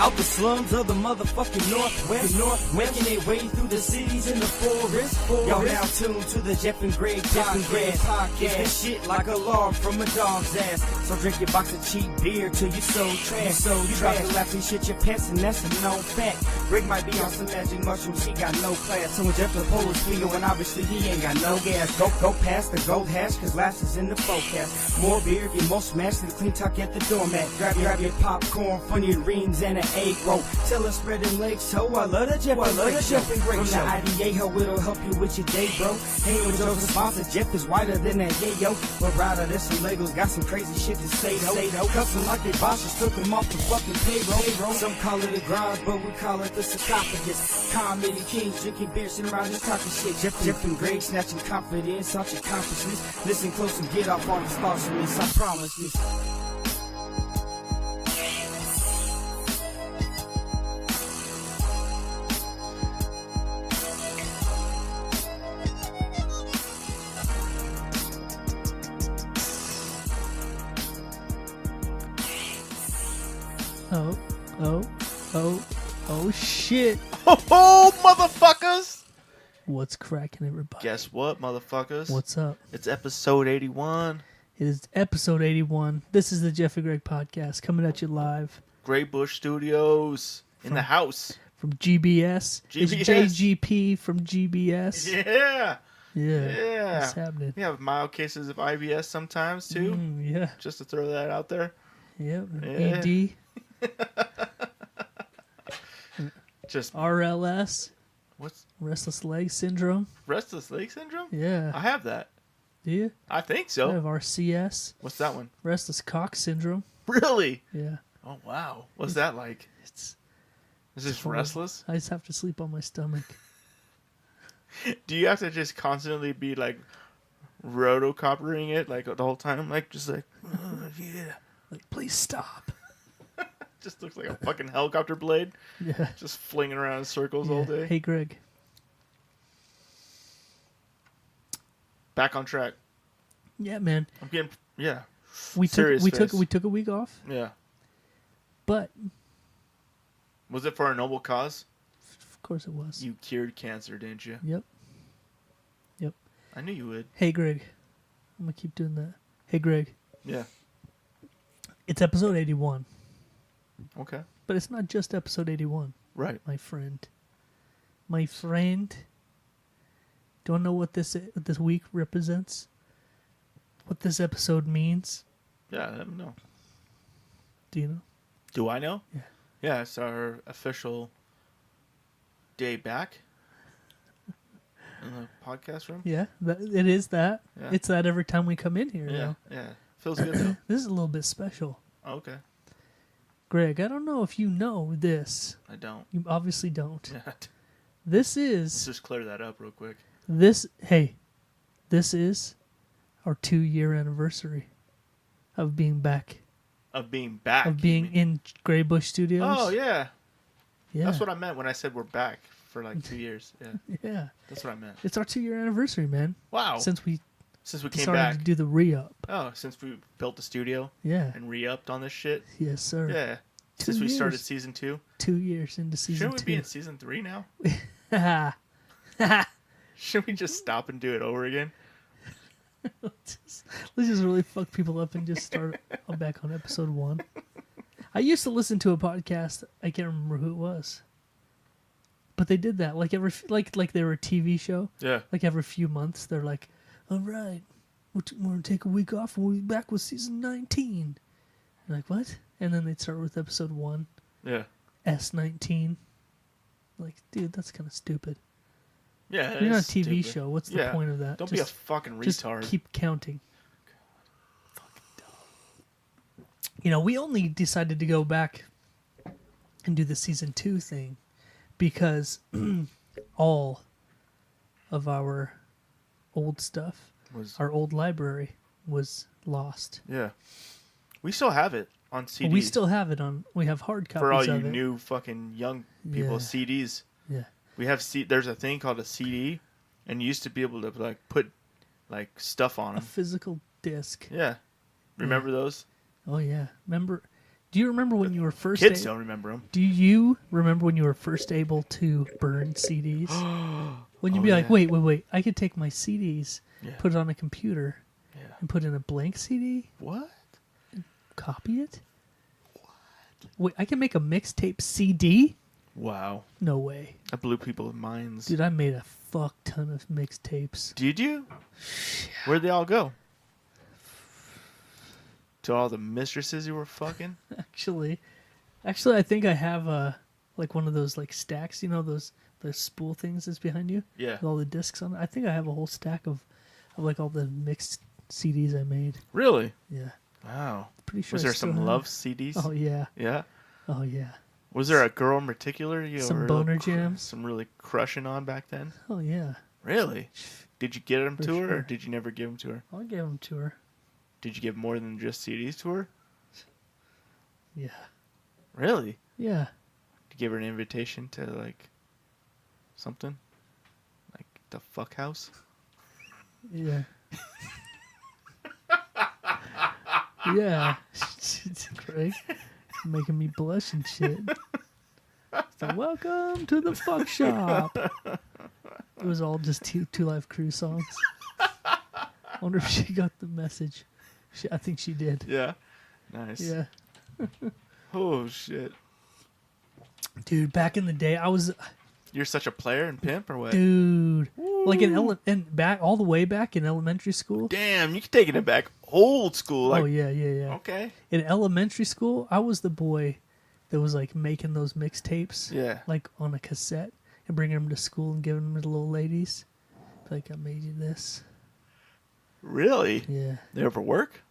Out the slums of the motherfucking Northwest, making their way through the cities in the forest. Y'all now tuned to the Jeff and Greg podcast. This shit like a log from a dog's ass. So drink your box of cheap beer till you so trash. You drop the laps and shit your pants, and that's a known fact. Greg might be on some magic mushrooms, he got no class. So when Jeff the pole is fleeing, when obviously he ain't got no gas. Go past the gold hash, cause last is in the forecast. More beer, get more smashed than clean tuck at the doormat. Grab your popcorn, funny rings, and an egg roll. Tell us spreading legs, so I love the Jeff and Greg show. From the IDA, ho, it'll help you with your day, bro. Hanging with those sponsors, Jeff is whiter than that yayo. But rather, there's some Legos, got some crazy shit to say, though. Custom like they bosses, took them off the fucking payroll. Some call it a garage, but we call it the sarcophagus. Comedy kings, drinking beer, sitting around just talking shit. Jeff and Greg snatching confidence out your consciousness. Listen close and get off all the thoughts from this, I promise this. Oh, shit. Oh, motherfuckers! What's cracking, everybody? Guess what, motherfuckers? What's up? It's episode 81. It is episode 81. This is the Jeff and Greg podcast coming at you live. Great Bush Studios in the house. From GBS. It's JGP from GBS. Yeah. Yeah. What's happening? We have mild cases of IBS sometimes, too. Yeah. Just to throw that out there. Yep. Yeah. AD. Just RLS. What's restless leg syndrome? Restless leg syndrome? Yeah. I have that. Do you? I think so. I have RCS. What's that one? Restless cock syndrome. Really? Yeah. Oh wow. What's that like? Is this restless? I just have to sleep on my stomach. Do you have to just constantly be like rotocoppering it like the whole time? Like just like, oh, yeah. Like, please stop. Just looks like a fucking helicopter blade. Yeah. Just flinging around in circles all day. Hey, Greg. Back on track. Yeah, man. I'm getting We took a week off. Yeah. But was it for a noble cause? Of course it was. You cured cancer, didn't you? Yep. I knew you would. Hey, Greg. I'm gonna keep doing that. Hey, Greg. Yeah. It's episode 81. Okay. But it's not just episode 81. Right. My friend. My friend. Don't know what this week represents? What this episode means? Yeah, let me know. Do you know? Do I know? Yeah. Yeah, it's our official day back in the podcast room. Yeah, it is that. Yeah. It's that every time we come in here. Yeah, now. yeah. Feels good though. This is a little bit special. Oh, okay. Greg, I don't know if you know this. I don't. You obviously don't. Yeah. This Let's is just clear that up real quick. this is our 2-year anniversary of being back. Of being back. Of being in Grey Bush Studios. Oh, yeah. Yeah. That's what I meant when I said we're back for like 2 years. Yeah. Yeah. That's what I meant. It's our 2-year anniversary, man. Wow. Since we came started back. to do the re-up. Oh, since we built the studio. Yeah. And re-upped on this shit. Yes, sir. Yeah. 2 Since we years. started season 2. 2 years into season 2. Shouldn't we be in season 3 now? 2. Should we just stop and do it over again? Let's just really fuck people up and just start back on episode 1. I used to listen to a podcast. I can't remember who it was, but they did that like they were a TV show. Yeah. Like every few months, they're like, "All right, we're gonna take a week off, and we'll be back with season 19." I'm like, what? And then they'd start with episode 1. Yeah. S19. Like, dude, that's kind of stupid. Yeah. You're not a TV stupid. show. What's the point of that? Don't be a fucking retard. Just keep counting. Fucking dumb. You know, we only decided to go back and do the season 2 thing because all of our old stuff, our old library, was lost. Yeah. We still have it on CD. We still have it on. We have hard copies for all you of it. new fucking young people. Yeah. CDs. Yeah. We have there's a thing called a CD, and you used to be able to like put like stuff on A them. physical disc. Yeah. Remember those? Oh yeah. Remember? Do you remember when you were first? Kids don't remember them. Do you remember when you were first able to burn CDs? When you'd be like, wait, I could take my CDs, put it on a computer, and put in a blank CD. What? Copy it. What? Wait, I can make a mixtape CD. Wow. No way. That blew people's minds. Dude, I made a fuck ton of mixtapes. Did you? Where'd they all go? To all the mistresses you were fucking? Actually, I think I have like one of those like stacks. You know those spool things that's behind you. Yeah. With all the discs on it. I think I have a whole stack of like all the mixed CDs I made. Really? Yeah. Wow. Pretty sure. Was there some love CDs? Oh yeah. Yeah. Oh yeah. Was there a girl in particular you some were boner jams? Some really crushing on back then? Oh yeah. Really? Did you get them For to her, sure. or did you never give them to her? I gave them to her. Did you give more than just CDs to her? Yeah. Really? Yeah. Did you give her an invitation to like something? Like the fuck house? Yeah. Yeah. Craig, making me blush and shit. So welcome to the fuck shop. It was all just Two Live Crew songs. I wonder if she got the message. I think she did. Yeah. Nice. Yeah. Oh shit. Dude, back in the day, I was... You're such a player and pimp or what? Dude. Like back all the way back in elementary school. Damn, you can take it back old school. Like, Oh yeah. Okay. In elementary school, I was the boy that was like making those mixtapes. Yeah. Like on a cassette and bringing them to school and giving them to the little ladies. Like, I made you this. Really? Yeah. They ever work?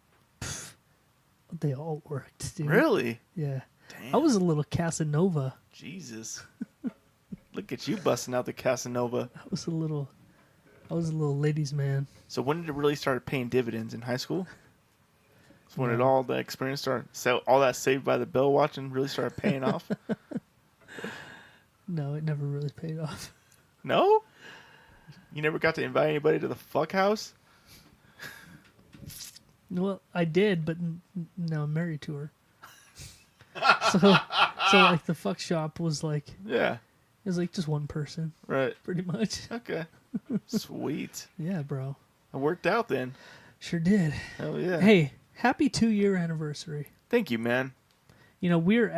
They all worked, dude. Really? Yeah. Damn. I was a little Casanova. Jesus. Look at you busting out the Casanova. I was a little ladies' man. So when did it really start paying dividends in high school? That's when it all the experience started. So all that Saved by the Bell watching really started paying off. No, it never really paid off. No? You never got to invite anybody to the fuck house? Well, I did, but now I'm married to her. So like the fuck shop was like, Yeah. it was like just one person, Right. pretty much. Okay. Sweet. Yeah, bro. It worked out then. Sure did. Hell yeah. Hey, happy 2-year anniversary. Thank you, man. You know, we're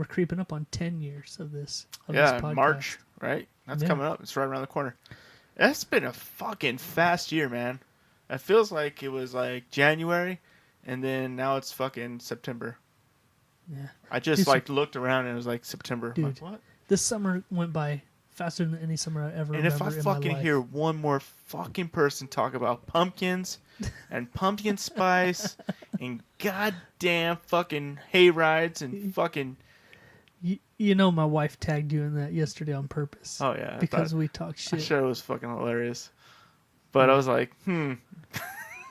creeping up on 10 years of this. Yeah, this podcast. March, right? That's coming up. It's right around the corner. That's been a fucking fast year, man. It feels like it was like January, and then now it's fucking September. Yeah. I just Dude, looked around and it was like September. I'm like, Dude. what? This summer went by faster than any summer I ever And remember if I in my fucking life. hear one more fucking person talk about pumpkins and pumpkin spice and goddamn fucking hay rides and fucking... You know my wife tagged you in that yesterday on purpose. Oh, yeah. Because we talk I shit. sure it was fucking hilarious. But I was like,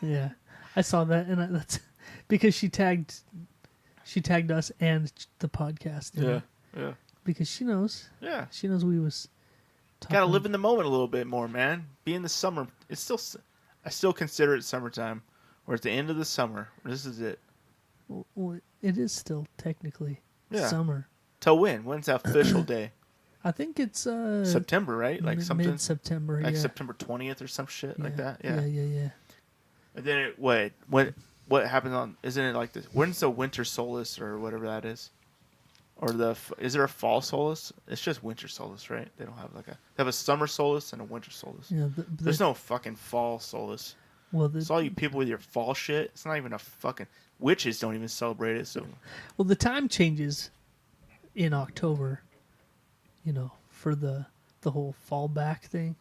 Yeah. I saw that, and that's because she tagged us and the podcast. in Yeah, it. yeah. Because she knows. Yeah. She knows we was talking. Gotta live in the moment a little bit more, man. Be in the summer. I still consider it summertime. We're at the end of the summer. This is it. Well, it is still technically summer. Till when? When's the official day? I think it's September, right? Like something mid-September. like yeah. September 20th or some shit like that. Yeah. And then what happens on? Isn't it like this? When's the winter solstice or whatever that is? Or is there a fall solstice? It's just winter solstice, right? They don't have they have a summer solstice and a winter solstice. Yeah. There's no fucking fall solstice. Well, It's all you people with your fall shit. It's not even a fucking... Witches don't even celebrate it, so... Well, the time changes in October, you know, for the whole fallback thing.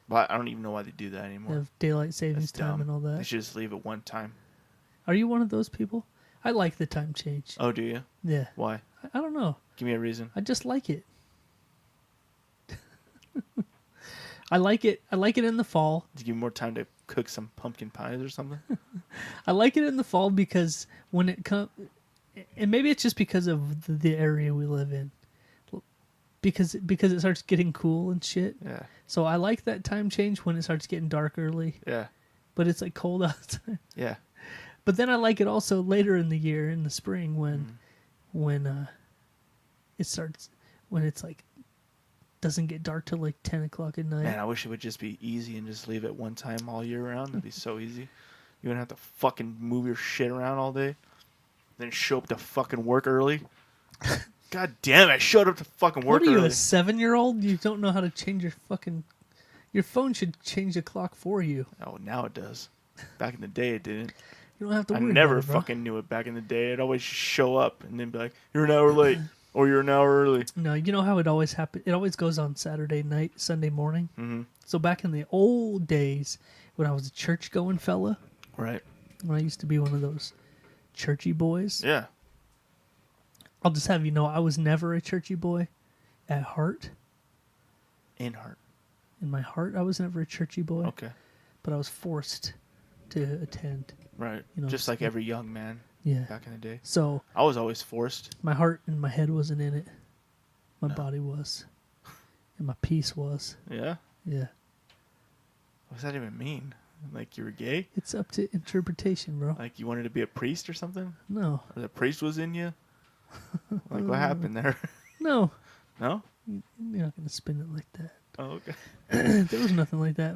But I don't even know why they do that They anymore. have daylight savings That's time dumb. and all They that. should just leave it one time. Are you one of those people? I like the time change. Oh, do you? Yeah. Why? I don't know. Give me a reason. I just like it. I like it in the fall. To give you more time to cook some pumpkin pies or something? I like it in the fall because when it comes, and maybe it's just because of the area we live in, because it starts getting cool and shit. Yeah. So I like that time change when it starts getting dark early, Yeah. but it's like cold outside. Yeah. But then I like it also later in the year, in the spring, when when it starts, when it's like doesn't get dark till like 10 o'clock at night. Man, I wish it would just be easy and just leave it one time all year round. It'd be so easy. You wouldn't have to fucking move your shit around all day. Then show up to fucking work early. God damn it, I showed up to fucking work What are you, early. a 7-year-old? You don't know how to change your fucking... Your phone should change the clock for you. Oh, now it does. Back in the day, it didn't. You don't have to I worry never about it, bro. fucking knew it back in the day. I'd always just show up and then be like, you're an hour late. Or you're an hour early. No, you know how it always happens? It always goes on Saturday night, Sunday morning. Mm-hmm. So back in the old days, when I was a church-going fella, Right. when I used to be one of those churchy boys, Yeah. I'll just have you know, I was never a churchy boy at heart. In heart. In my heart, I was never a churchy boy. Okay. But I was forced to attend. Right. You know, just like every young man Yeah. back in the day. So I was always forced. my heart and my head wasn't in it. My No. body was. And my peace was. Yeah? Yeah. What does that even mean? Like you were gay? It's up to interpretation, bro. Like you wanted to be a priest or something? No. Or the priest was in you? Like what happened there? No. No? You're not going to spin it like that. Oh, okay. There was nothing like that.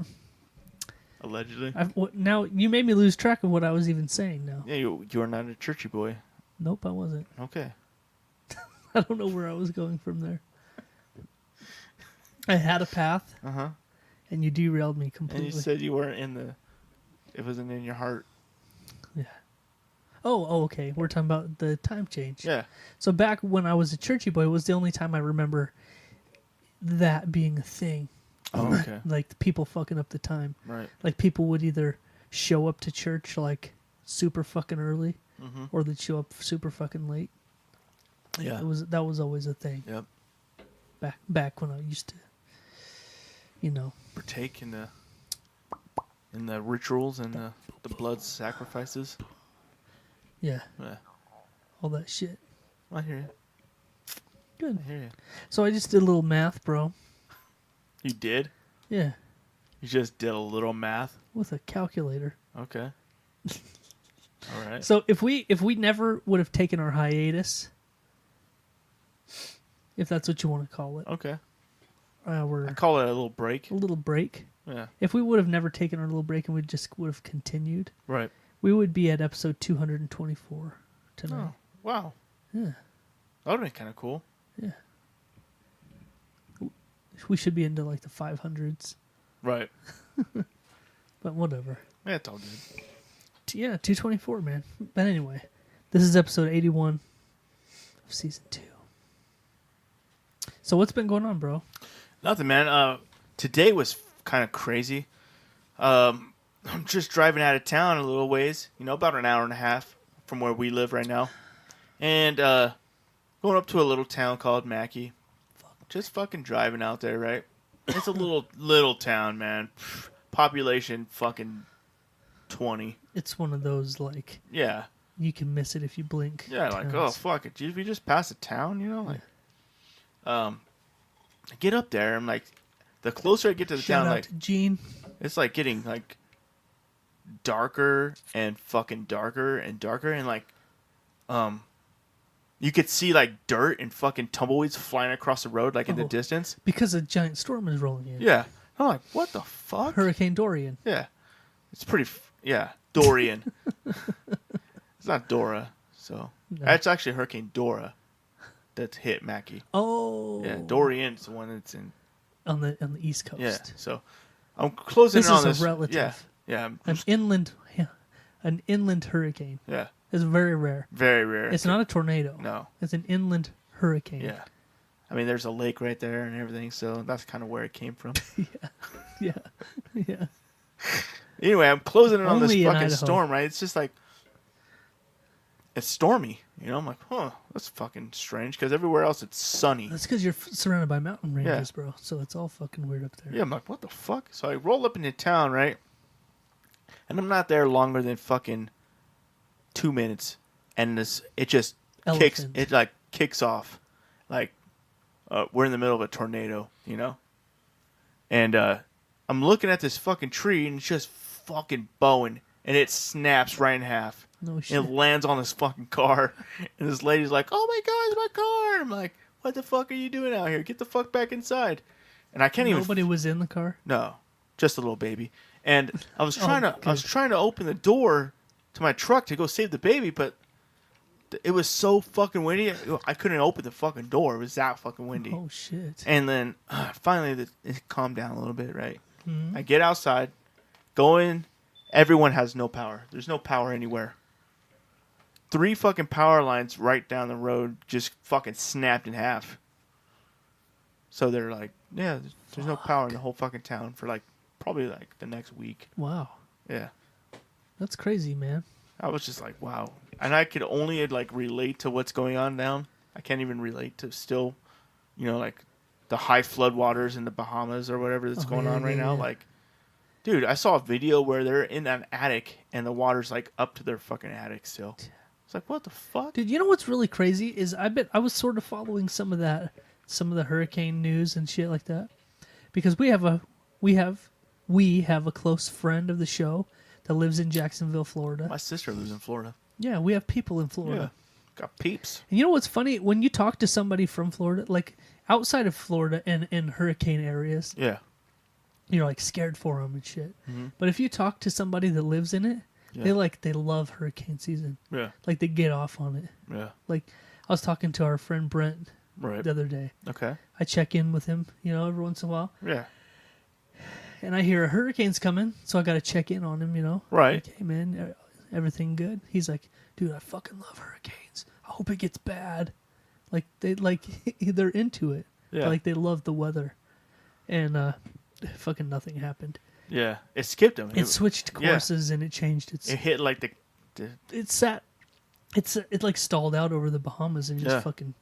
Allegedly. Now, you made me lose track of what I was even saying now. Yeah, you are not a churchy boy. Nope, I wasn't. Okay. I don't know where I was going from there. I had a path, Uh-huh. and you derailed me And completely. you said you weren't in the... It wasn't in your heart. Yeah. Oh, okay. We're talking about the time change. Yeah. So back when I was a churchy boy, it was the only time I remember that being a thing. Oh, okay. Like the people fucking up the time. Right. Like people would either show up to church like super fucking early, Mm-hmm. or they'd show up super fucking late. Yeah. That was always a thing. Yep. Back when I used to, you know. Partake in the rituals and the blood sacrifices. Yeah, Yeah. all that shit. I hear you. Good. I hear you. So I just did a little math, bro. You did? Yeah, You just did a little math? with a calculator. Okay. All right. So if we never would have taken our hiatus, if that's what you want to call it, Okay. our I call it a little break. little break. Yeah. If we would have never taken our little break and we just would have continued, Right. we would be at episode 224 tonight. Oh, wow. Yeah, That would be kind of cool. yeah. We should be into like the 500s, Right. but whatever. Yeah, it's all good. Yeah, 224, man. But anyway, this is episode 81 of season 2. So what's been going on, bro? Nothing, man. Today was kind of crazy. I'm just driving out of town a little ways, about an hour and a half from where we live right now. And going up to a little town called Mackey. Just fucking driving out there, right? It's a little town, man. Population fucking 20. It's one of those, like, Yeah. you can miss it if you blink. Yeah, like, oh, towns. fuck it. We just passed a town, like. I get up there, I'm like, the closer I get to the Shout town, out like, to Gene. it's like getting like darker and fucking darker and darker, and like, you could see like dirt and fucking tumbleweeds flying across the road, like in the Oh. distance. Because a giant storm is rolling in. Yeah, I'm like, what the fuck? Hurricane Dorian. Yeah, it's pretty. Yeah, Dorian. It's not Dora, so No. that's actually Hurricane Dora that's hit Mackey. Oh. Yeah, Dorian's the one that's in. On the East Coast. Yeah, so I'm closing This in on is a this. relative. Yeah, An inland hurricane. yeah, It's very rare. very rare. It's not a tornado. No. It's an inland hurricane. Yeah. I mean, there's a lake right there and everything, so that's kind of where it came from. Yeah. Yeah. Anyway, I'm closing in on this Only in fucking Idaho. storm, right? It's just like, it's stormy. I'm like, huh, that's fucking strange, because everywhere else it's sunny. That's because you're surrounded by mountain ranges, Yeah. bro. So it's all fucking weird up there. Yeah, I'm like, what the fuck? So I roll up into town, right? And I'm not there longer than fucking 2 minutes. And it just Elephant. kicks off. Like, we're in the middle of a tornado, And I'm looking at this fucking tree, and it's just fucking bowing. And it snaps right in half. No shit. And it lands on this fucking car. And this lady's like, "Oh my God, it's my car!" And I'm like, "What the fuck are you doing out here? Get the fuck back inside!" And I can't Nobody was in the car. No, just a little baby. And I was trying good. to open the door to my truck to go save the baby, but it was so fucking windy. I couldn't open the fucking door. It was that fucking windy. Oh shit. And then finally it calmed down a little bit, right? Mm-hmm. I get outside, go in. Everyone has no power. There's no power anywhere. 3 fucking power lines right down the road just fucking snapped in half. So they're like, yeah, there's no power in the whole fucking town for like probably like the next week. Wow. Yeah. That's crazy, man. I was just like, wow. And I could only like relate to what's going on now. I can't even relate to still, like the high floodwaters in the Bahamas or whatever that's going on right now. Like, dude, I saw a video where they're in an attic and the water's like up to their fucking attic still. It's like, what the fuck? Dude, you know what's really crazy is I was sort of following some of the hurricane news and shit like that, because we have a close friend of the show that lives in Jacksonville, Florida. My sister lives in Florida. Yeah, we have people in Florida. Yeah, got peeps. And you know what's funny? When you talk to somebody from Florida, like outside of Florida and in hurricane areas, Yeah. you're like scared for them and shit. Mm-hmm. But if you talk to somebody that lives in it, they love hurricane season. Yeah. Like they get off on it. Yeah. Like I was talking to our friend Brent the other day. Okay. I check in with him, every once in a while. Yeah. And I hear a hurricane's coming, so I got to check in on him, Right. Like, hey, man, everything good? He's like, dude, I fucking love hurricanes. I hope it gets bad. Like, they're into it. Yeah. Like, they love the weather. And fucking nothing happened. Yeah. It skipped him. It switched courses and it changed its... It hit like the It like stalled out over the Bahamas and just fucking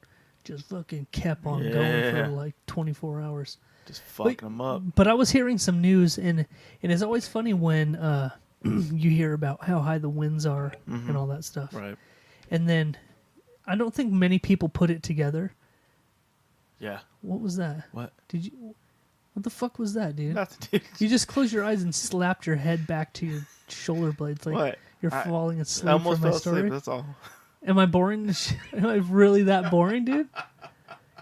kept on going for like 24 hours. Just fucking them up. But I was hearing some news, and it's always funny when you hear about how high the winds are and all that stuff. Right. And then I don't think many people put it together. Yeah. What was that? What? What the fuck was that, dude? Nothing, dude. You just closed your eyes and slapped your head back to your shoulder blades like What? you're falling asleep I almost from my fell story. asleep, that's all. Am I boring? Am I really that boring, dude?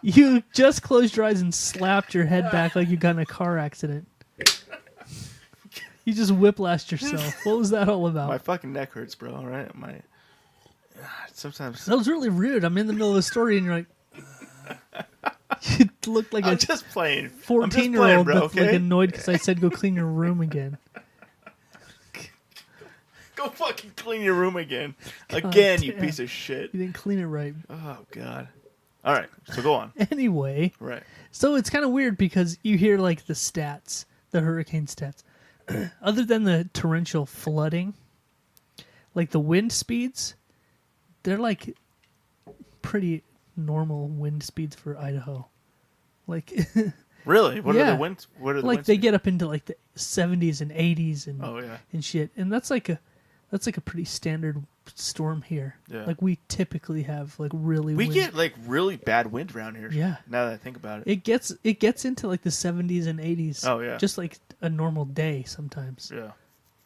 You just closed your eyes and slapped your head back like you got in a car accident. You just whiplashed yourself. What was that all about? My fucking neck hurts, bro, all right? Sometimes... That was really rude. I'm in the middle of a story and you're like... You look like I'm a just playing. 14-year-old bro, that's okay? like annoyed because I said go clean your room again. Go fucking clean your room again. Again, you damn. piece of shit. You didn't clean it right. Oh, God. All right, so go on. Anyway, Right. so it's kind of weird because you hear like the stats, the hurricane stats. Other than the torrential flooding, like the wind speeds, they're like pretty normal wind speeds for Idaho. Like Really? What Yeah. are the winds? What are the like winds? they get up into like the 70s and 80s and Oh, yeah. and shit. And that's like a pretty standard storm here. Yeah. Like we typically have like really We wind. get like really bad wind around here. Yeah. Now that I think about it. It gets into like the 70s and 80s. Oh, yeah. Just like a normal day sometimes. Yeah.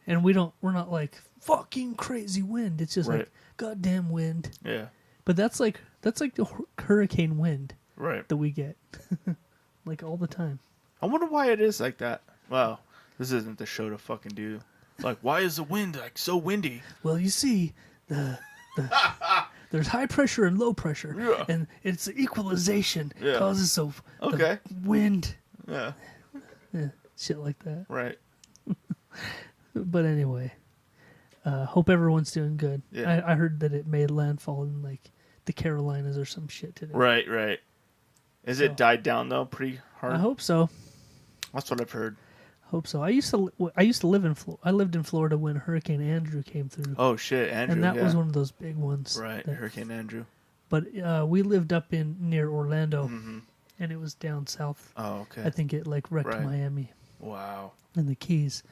And we're not like fucking crazy wind. It's just Right. like goddamn wind. Yeah. But that's like the hurricane wind Right. that we get. Like all the time. I wonder why it is like that. Well, this isn't the show to fucking do. Like, why is the wind like so windy? Well, you see, there's high pressure and low pressure, Yeah. and it's the equalization Yeah. causes the Okay. wind, Yeah. shit like that. Right. But anyway, hope everyone's doing good. Yeah. I heard that it made landfall in like the Carolinas or some shit today. Right. Right. Is it died down though pretty hard? I hope so. That's what I've heard. Hope so. I used to live in I lived in Florida when Hurricane Andrew came through. Oh shit, Andrew. and that yeah. was one of those big ones. Right, Hurricane Andrew. But we lived up near Orlando, Mm-hmm. and it was down south. Oh, okay. I think it like wrecked Right. Miami Wow. and the Keys.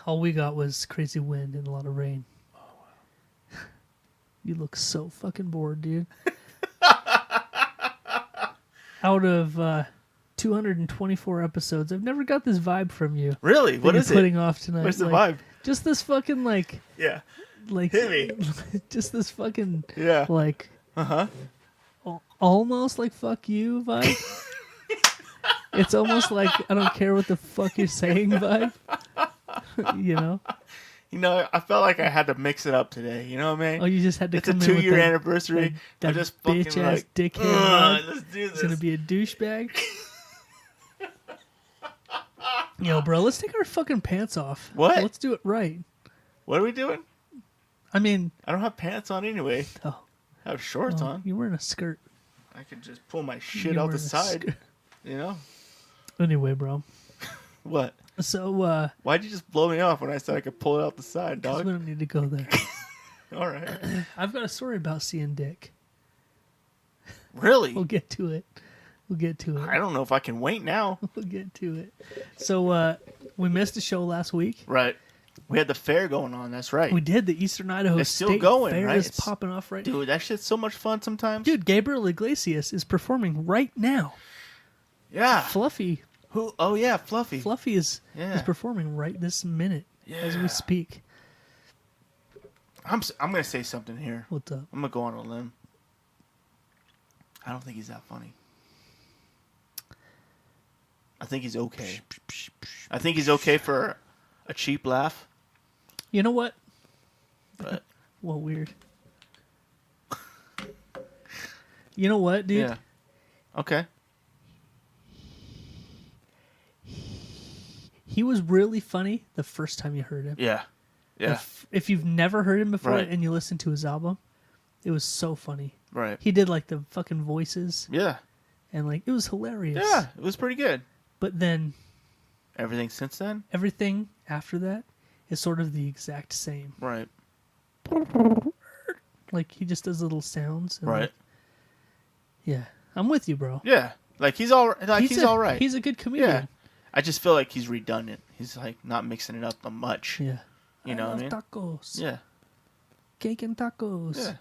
All we got was crazy wind and a lot of rain. Oh wow! You look so fucking bored, dude. Out of 224 episodes, I've never got this vibe from you. Really? What you're is it? putting off tonight. What's the Like, vibe? Just this fucking like Yeah. hit me. Just this fucking Yeah. like almost like fuck you vibe. It's almost like I don't care what the fuck you're saying vibe. You know? You know, I felt like I had to mix it up today. You know what I mean? Oh, you just had to It's a come in with 2-year that, anniversary. that I just fucking bitch ass like, dickhead vibe. let's do It's gonna this. be a douchebag. Yo, bro, let's take our fucking pants off. What? Let's do it right. What are we doing? I mean, I don't have pants on anyway. oh, I have shorts on. you're wearing a skirt. I can just pull my shit You're out the wearing a side. skirt. You know? Anyway, bro. What? So, Why'd you just blow me off when I said I could pull it out the side, because dog? we don't need to go there. All right. I've got a story about seeing Dick. Really? We'll get to it. We'll get to it. I don't know if I can wait now. We'll get to it. So, we missed a show last week. Right. We had the fair going on. That's right. We did. The Eastern Idaho It's still State going, Fair right? is It's- popping off right now. Dude, that shit's so much fun sometimes. Dude, Gabriel Iglesias is performing right now. Yeah. Fluffy Who? Oh, yeah, Fluffy. Fluffy is Yeah. performing right this minute as we Yeah. speak. I'm going to say something here. What's up? I'm going to go on a limb. I don't think he's that funny. I think he's okay. I think he's okay for a cheap laugh. You know what? But Well, weird. You know what, dude? yeah. Okay. He was really funny the first time you heard him. Yeah. Yeah. If you've never heard him before Right. and you listen to his album, it was so funny. Right. He did like the fucking voices Yeah. and like it was hilarious. Yeah. It was pretty good. But then Everything since then? everything after that is sort of the exact same. Right. Like he just does little sounds. And Right. like, yeah, I'm with you, bro. Yeah. Like he's all right. He's a good comedian. Yeah. I just feel like he's redundant. He's like not mixing it up much. Yeah. You know I what I love mean? tacos. Yeah. Cake and tacos. Yeah.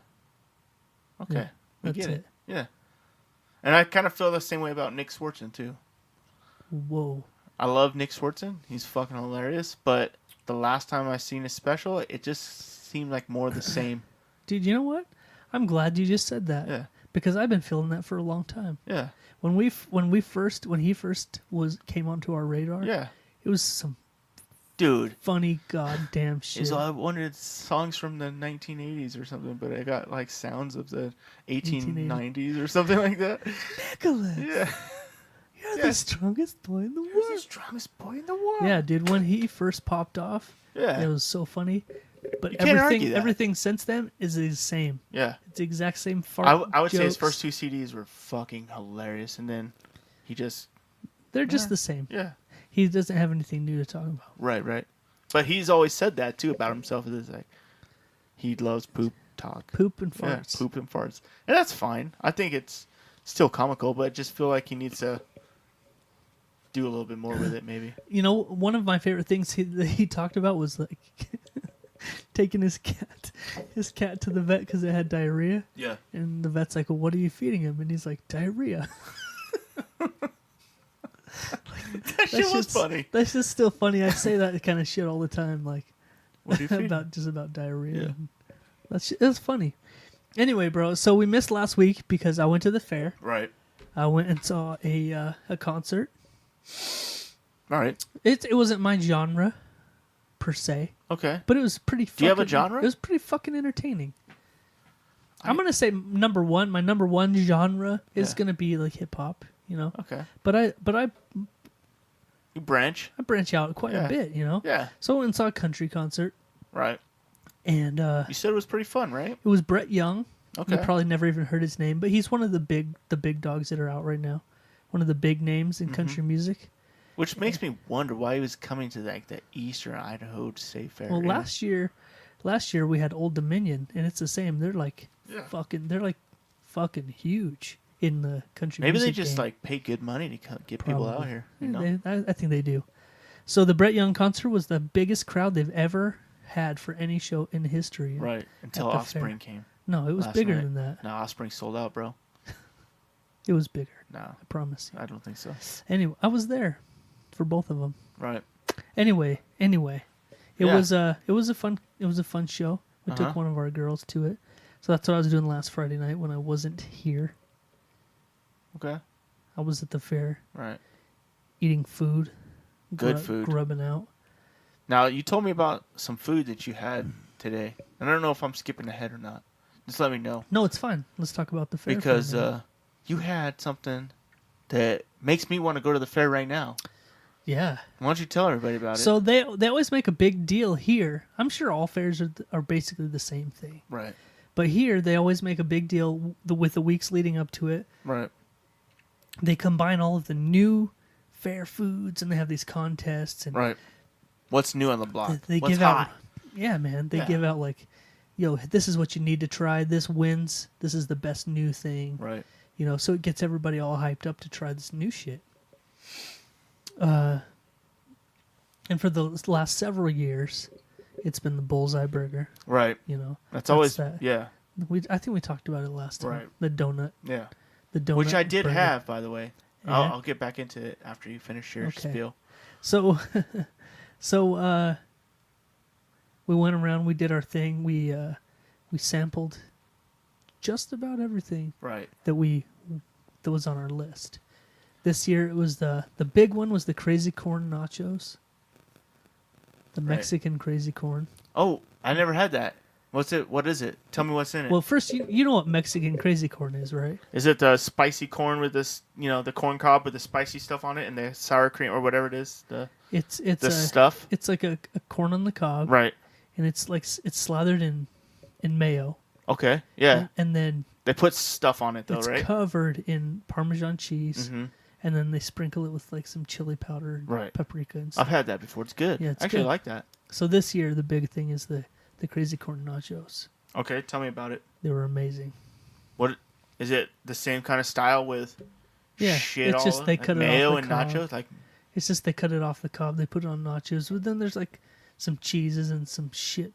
Okay. Yeah, we that's get it. it. Yeah. And I kind of feel the same way about Nick Swartzen too. Whoa. I love Nick Swartzen. He's fucking hilarious. But the last time I seen his special, it just seemed like more of the same. Dude, you know what? I'm glad you just said that. Yeah. Because I've been feeling that for a long time. Yeah. When he first came onto our radar, Yeah. it was some Dude. funny goddamn shit. So I wanted songs from the 1980s or something, but I got like sounds of the 1890s or something like that. Nicholas, Yeah. you're Yeah. the strongest boy in the Who's the world. strongest boy in the world? Yeah, dude, when he first popped off, Yeah. it was so funny. But You can't argue that. everything since then is the same. Yeah. It's the exact same fart I would say his jokes. first 2 CDs were fucking hilarious, and then he just They're just the same. yeah. He doesn't have anything new to talk about. Right. But he's always said that too about himself. It's like he loves poop talk. Poop and Yeah, farts. poop and farts. And that's fine. I think it's still comical, but I just feel like he needs to do a little bit more with it, maybe. You know, one of my favorite things that he talked about was like taking his cat to the vet because it had diarrhea. Yeah. And the vet's like, well, what are you feeding him? And he's like, diarrhea. That shit was shit's- funny. That's just still funny. I say that kind of shit all the time, like What do you think? about diarrhea. Yeah. That's funny. Anyway, bro, so we missed last week because I went to the fair. Right. I went and saw a concert. All right. It wasn't my genre per se, Okay. but it was pretty. Do you have a genre? It was pretty fucking entertaining. I'm gonna say number one. My number one genre is Yeah. gonna be like hip hop, you know. Okay. But I You branch? branch out quite Yeah. a bit, you know. Yeah. So I went and saw a country concert, Right. and You said it was pretty fun, right? it was Brett Young. Okay. You probably never even heard his name, but he's one of the big dogs that are out right now. One of the big names Mm-hmm. in country music. Which makes me wonder why he was coming to like the Eastern Idaho State Fair. Well, you know? last year we had Old Dominion, and it's the same. They're like Yeah. fucking huge in the country. Maybe they music just game. like pay good money to get people out Probably. here. Yeah, You know? I think they do. So the Brett Young concert was the biggest crowd they've ever had for any show in history. Right. Until at the Offspring fair. came. No, it was last bigger night. than that. No, Offspring sold out, bro. It was bigger. No, I promise you. I don't think so. Anyway, I was there for both of them. Right. Anyway, it It Yeah. was a fun show. We took one of our girls to it. So that's what I was doing last Friday night when I wasn't here. Okay. I was at the fair Right. eating food. Good food. Grubbing out. Now, you told me about some food that you had today. And I don't know if I'm skipping ahead or not. Just let me know. No, it's fine. Let's talk about the fair. Because you had something that makes me want to go to the fair right now. yeah. Why don't you tell everybody about it? So they always make a big deal here. I'm sure all fairs are basically the same thing. Right. But here they always make a big deal with the weeks leading up to it. Right. They combine all of the new fair foods and they have these contests and Right. What's new on the block? they What's give hot? out. Yeah, man. They give out like, yo, this is what you need to try. This wins. This is the best new thing. Right. You know, so it gets everybody all hyped up to try this new shit. And for the last several years, it's been the bullseye burger. Right. You know, That's always that. yeah. I think we talked about it last time. Right. The donut. Yeah. The donut. Which I did burger. have, by the way. Yeah? I'll get back into it after you finish your Okay. spiel. So, we went around. We did our thing. We sampled just about everything Right. that was on our list. This year it was the big one was the crazy corn nachos. The Right. Mexican crazy corn. Oh, I never had that. What's it? What is it? Tell me what's in it. Well, first you know what Mexican crazy corn is, right? Is it the spicy corn with this, the corn cob with the spicy stuff on it and the sour cream or whatever it is? It's The stuff? It's like a corn on the cob, Right. and it's slathered in mayo, Okay. Yeah. and then They put stuff on it though, it's right? covered in Parmesan cheese, Mm-hmm. and then they sprinkle it with like some chili powder, and Right. paprika, and I've stuff. had that before. It's good. Yeah, it's I actually good. like that. So this year the big thing is the crazy corn nachos. Okay, tell me about it. They were amazing. What is it? The same kind of style with Yeah, shit it's all just they like cut it mayo off the and cob. nachos, like It's just they cut it off the cob. They put it on nachos. But then there's like some cheeses and some shit.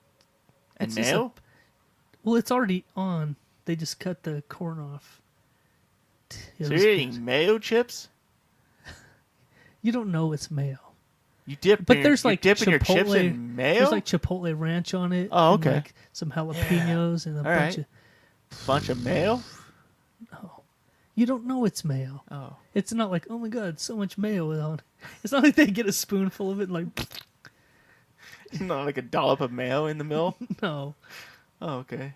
and It's just mayo. Well, it's already on. They just cut the corn off. It So was you're good. eating mayo chips? You don't know it's mayo. You dip, But in there's your, like you dip in your chips Chipotle- in mayo. There's like Chipotle ranch on it. Oh, and, okay. like some jalapenos and a All bunch right. of. Bunch of mayo. You don't know it's mayo. Oh, It's not like, oh my god, so much mayo on it. It's not like they get a spoonful of it and like, not like a dollop of mayo in the middle. no. Oh, okay.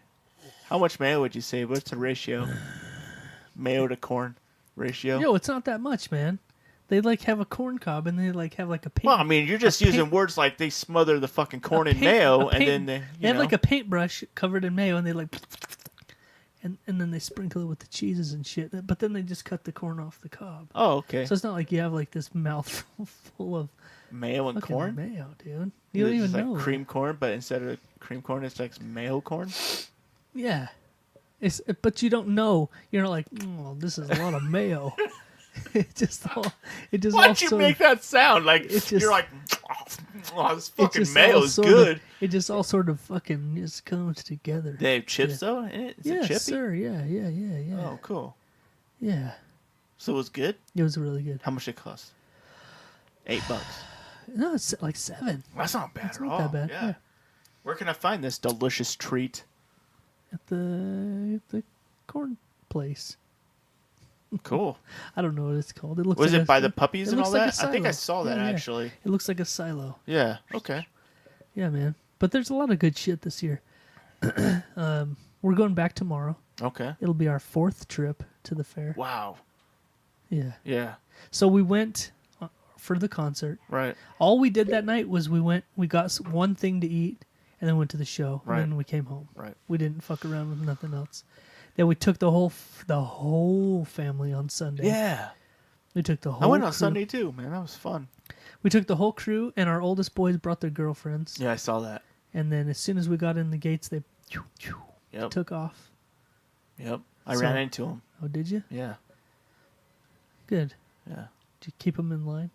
How much mayo would you say? What's the ratio? Mayo to corn ratio? Yo, it's not that much, man. They like have a corn cob and they like have like a paint. Well, I mean, you're just using words like they smother the fucking corn in mayo, and then they have like a paintbrush covered in mayo, and they like, and then they sprinkle it with the cheeses and shit. But then they just cut the corn off the cob. Oh, okay. So it's not like you have like this mouthful full of Mayo and fucking corn. mayo, dude. You don't It's even just know. like cream corn, but instead of cream corn, it's like mayo corn. Yeah, but you don't know. You're not like, oh, this is a lot of mayo. It just all Why'd you sort make of, that sound? Like It just- you're like, oh, this it fucking just mayo all is sort good. Of, it just all sort of fucking just comes together. They have chips Yeah. though in it. Is it Yes, chippy? sir. Yeah. Oh, cool. Yeah, So it was good. it was really good. How much did it cost? $8. No, it's like 7 That's not bad It's at not all. that bad, Yeah. yeah. Where can I find this delicious treat? at the corn place. Cool. I don't know what it's called. It looks. Was like it by the puppies it and looks all like that? a I think I silo. saw that Yeah, yeah. actually. It looks like a silo. Yeah. Okay. Yeah, man. But there's a lot of good shit this year. We're going back tomorrow. Okay. It'll be our 4th trip to the fair. Wow. Yeah. Yeah. So we went for the concert. Right. All we did that night was we got one thing to eat, and then went to the show, Right. and then we came home. Right. We didn't fuck around with nothing else. Then we took the whole family on Sunday. Yeah. We took the whole. I went on crew. Sunday too, man. That was fun. We took the whole crew, and our oldest boys brought their girlfriends. Yeah, I saw that. And then as soon as we got in the gates, they Yep. took off. Yep. I So- ran into him. Oh, did you? Yeah. Good. Yeah. Did you keep them in line?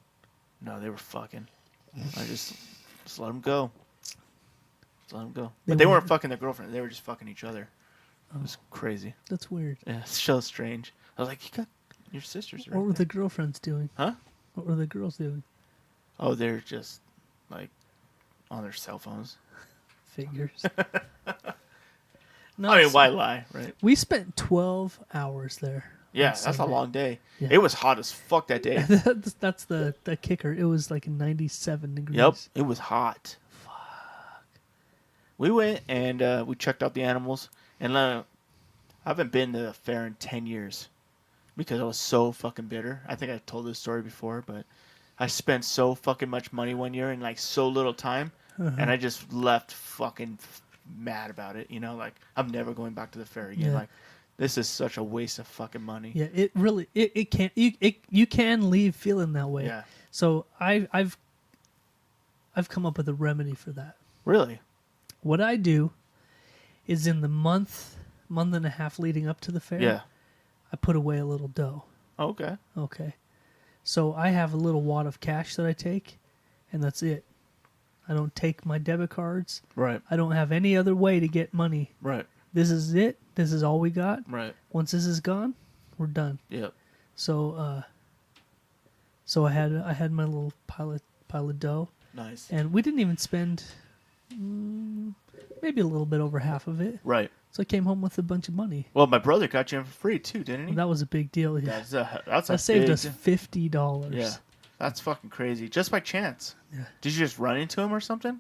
No, they were fucking. I just let them go. Just let them go. They But they were- weren't fucking their girlfriend. They were just fucking each other. It was crazy. That's weird. Yeah, it's so strange. I was like, you got your sisters right What were there. the girlfriends doing? Huh? What were the girls doing? Oh, they're just like on their cell phones. Figures. No, I mean, why lie, right? We spent 12 hours there. Yeah, that's a long day. Yeah. It was hot as fuck that day. That's the kicker. It was like 97 degrees. Yep, it was hot. Fuck. We went and we checked out the animals, and I haven't been to the fair in 10 years because I was so fucking bitter. I think I told this story before, but I spent so fucking much money one year in like so little time, and I just left fucking mad about it. You know, like I'm never going back to the fair again. Yeah. Like this is such a waste of fucking money. Yeah, it really it can't you can leave feeling that way. Yeah. So I've come up with a remedy for that. Really? What I do is in the month and a half leading up to the fair, Yeah. I put away a little dough. Okay. Okay. So I have a little wad of cash that I take, and that's it. I don't take my debit cards. Right. I don't have any other way to get money. Right. This is it. This is all we got. Right. Once this is gone, we're done. Yep. So I had my little pile of dough, Nice. and we didn't even spend maybe a little bit over half of it. Right. So I came home with a bunch of money. Well, my brother got you in for free too, didn't he? That was a big deal. Yeah. That's That saved us $50. Yeah. That's fucking crazy. Just by chance. Yeah. Did you just run into him or something?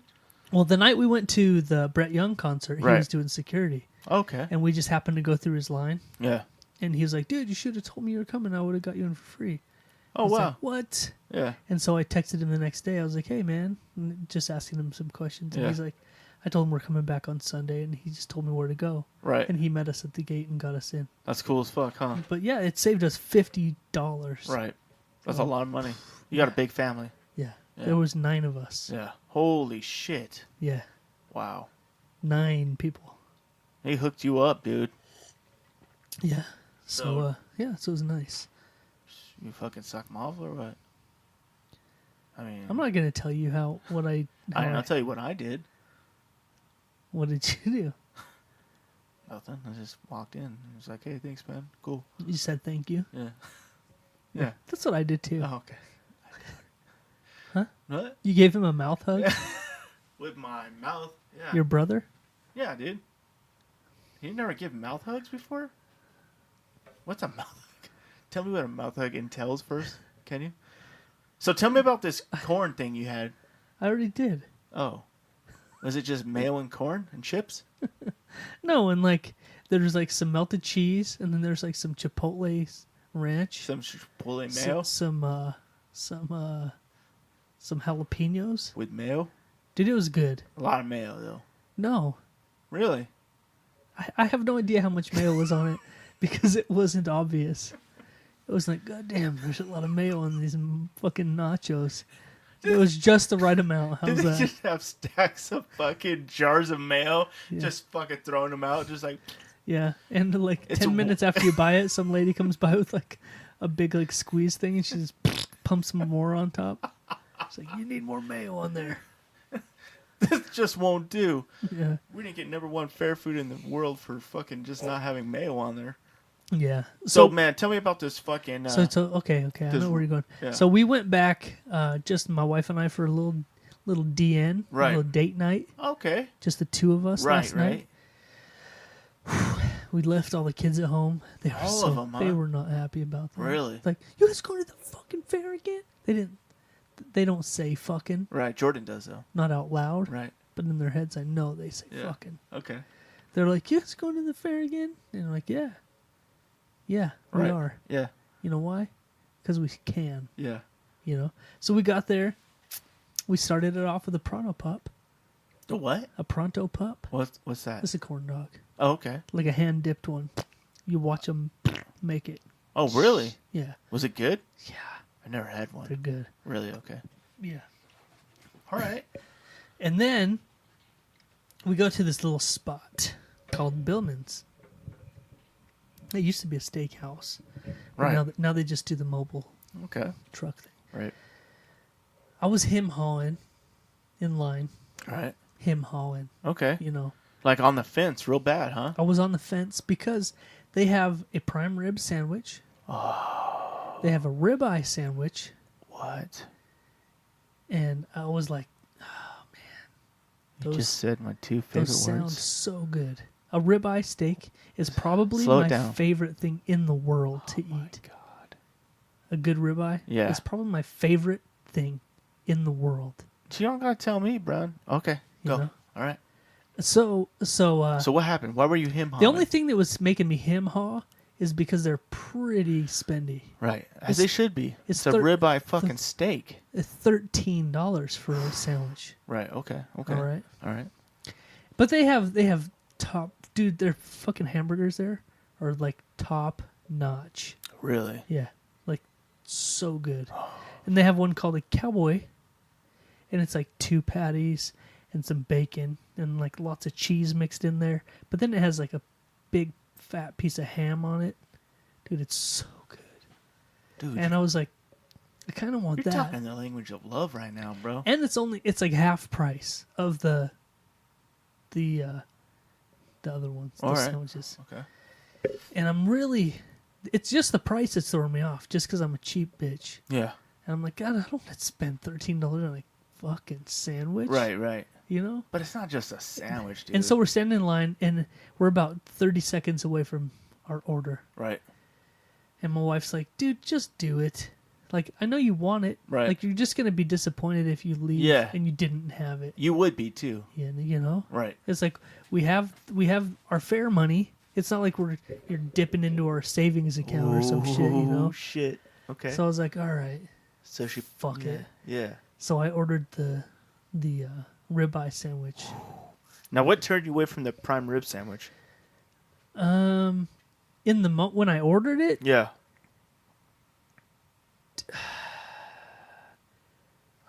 Well, the night we went to the Brett Young concert, he Right. was doing security, Okay. and we just happened to go through his line. Yeah. And he was like, "Dude, you should have told me you were coming. I would have got you in for free." Oh, I was wow. like, what? Yeah. And so I texted him the next day. I was like, "Hey, man," and just asking him some questions. And Yeah. he's like, I told him we're coming back on Sunday, and he just told me where to go. Right. And he met us at the gate and got us in. That's cool as fuck, huh? But yeah, it saved us $50. Right. That's a lot of money. You got a big family. Yeah. Yeah. There was 9 of us. Yeah. Holy shit. Yeah. Wow. 9 people. He hooked you up, dude. Yeah. So yeah, so it was nice. You fucking suck him off or what? I mean, I'm not gonna tell you what I'll tell you what I did. What did you do? Nothing. I just walked in. And was like, hey, thanks, man. Cool. You said thank you. Yeah. Yeah. That's what I did too. Oh, okay. Huh? What? You gave him a mouth hug? Yeah. With my mouth. Yeah. Your brother? Yeah, dude. You never give mouth hugs before? What's a mouth hug? Tell me what a mouth hug entails first, can you? So tell me about this corn thing you had. I already did. Oh. Was it just mayo and corn and chips? No, and like there's like some melted cheese, and then there's like some chipotle ranch, Some chipotle mayo? some jalapenos. With mayo? Dude, it was good. A lot of mayo, though. No, Really? I have no idea how much mayo was on it because it wasn't obvious. It was like, God damn, there's a lot of mayo on these fucking nachos. It was just the right amount. How's Did they that? just have stacks of fucking jars of mayo, Yeah. just fucking throwing them out, just like, Yeah, and like It's 10 a- minutes after you buy it, some lady comes by with like a big like squeeze thing, and she just pumps some more on top. It's like, you need more mayo on there. this just won't do. Yeah, We didn't get #1 fair food in the world for fucking just not having mayo on there. yeah. So, man, tell me about this fucking... So okay. I know where you're going. yeah. So we went back, just my wife and I, for a little DN, Right. a little date night, Okay. just the 2 of us Right, last night. We left all the kids at home. They were All of them, huh? They were not happy about that. Really? Like, you guys going to the fucking fair again? They don't say fucking, Right, Jordan does, though. not out loud, Right. but in their heads I know they say Yeah. fucking. Okay. They're like, you guys going to the fair again? And I'm like, yeah. Yeah, we Right. are. Yeah. You know why? Because we can. Yeah. You know, so we got there. We started it off with a pronto pup. The what? A pronto pup. What's that? It's a corn dog, Oh, okay. like a hand dipped one. You watch them make it. Oh, really? Yeah, Was it good? yeah, I never had they're one. good. Really? Okay. Yeah, All right. and then we go to this little spot called Billman's. It used to be a steakhouse. But Right. Now they just do the mobile Okay. truck thing. Right. I was him hawing in line. All right. Him hawing. Okay. You know. Like on the fence, real bad, huh? I was on the fence because they have a prime rib sandwich. Oh. They have a ribeye sandwich, What? and I was like, "Oh man, You just said my two favorite those words. sound so good. A ribeye steak is probably Slow it my down. favorite thing in the world to eat. God. A good ribeye is probably my favorite thing in the world. You don't gotta tell me, bro. Okay, go. know? All right. So what happened? Why were you him? the only thing that was making me hem-haw is because they're pretty spendy. Right, as they should be. It's It's a ribeye fucking steak. It's $13 for a sandwich. Right. Okay. All right. All right. But they have top, dude. Their fucking hamburgers there are like top notch. Really? Yeah, like so good. And they have one called a cowboy, and it's like 2 patties and some bacon and like lots of cheese mixed in there. But then it has like a big fat piece of ham on it. Dude, it's so good. Dude. And I was like, I kind of want You're that. talking the language of love right now, bro. And it's like half price of the other ones, the All right. sandwiches. Okay. And I'm really, it's just the price that's throwing me off, just because I'm a cheap bitch. Yeah. And I'm like, God, I don't want to spend $13 on a fucking sandwich. Right. You know? But it's not just a sandwich, dude. And so we're standing in line, and we're about 30 seconds away from our order. Right. And my wife's like, dude, just do it. Like, I know you want it. Right. Like, you're just going to be disappointed if you leave and you didn't have it. You would be too. Yeah, you know? Right. It's like we have our fare money. It's not like you're dipping into our savings account or some shit, you know? Oh shit. Okay. So I was like, all right, So she fuck it. Yeah. So I ordered the ribeye sandwich. Now, what turned you away from the prime rib sandwich? In the when I ordered it, Yeah.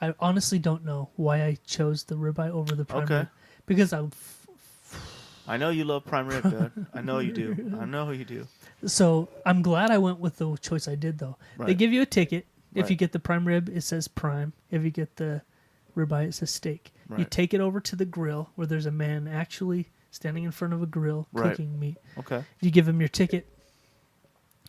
I honestly don't know why I chose the ribeye over the prime rib. Because I know you love prime rib, dude. I know you do. I know you do. So I'm glad I went with the choice I did, though. Right. They give you a ticket. If Right. you get the prime rib, it says prime. If you get the ribeye, it says steak. You Right. take it over to the grill where there's a man actually standing in front of a grill Right. cooking meat. Okay. You give him your ticket.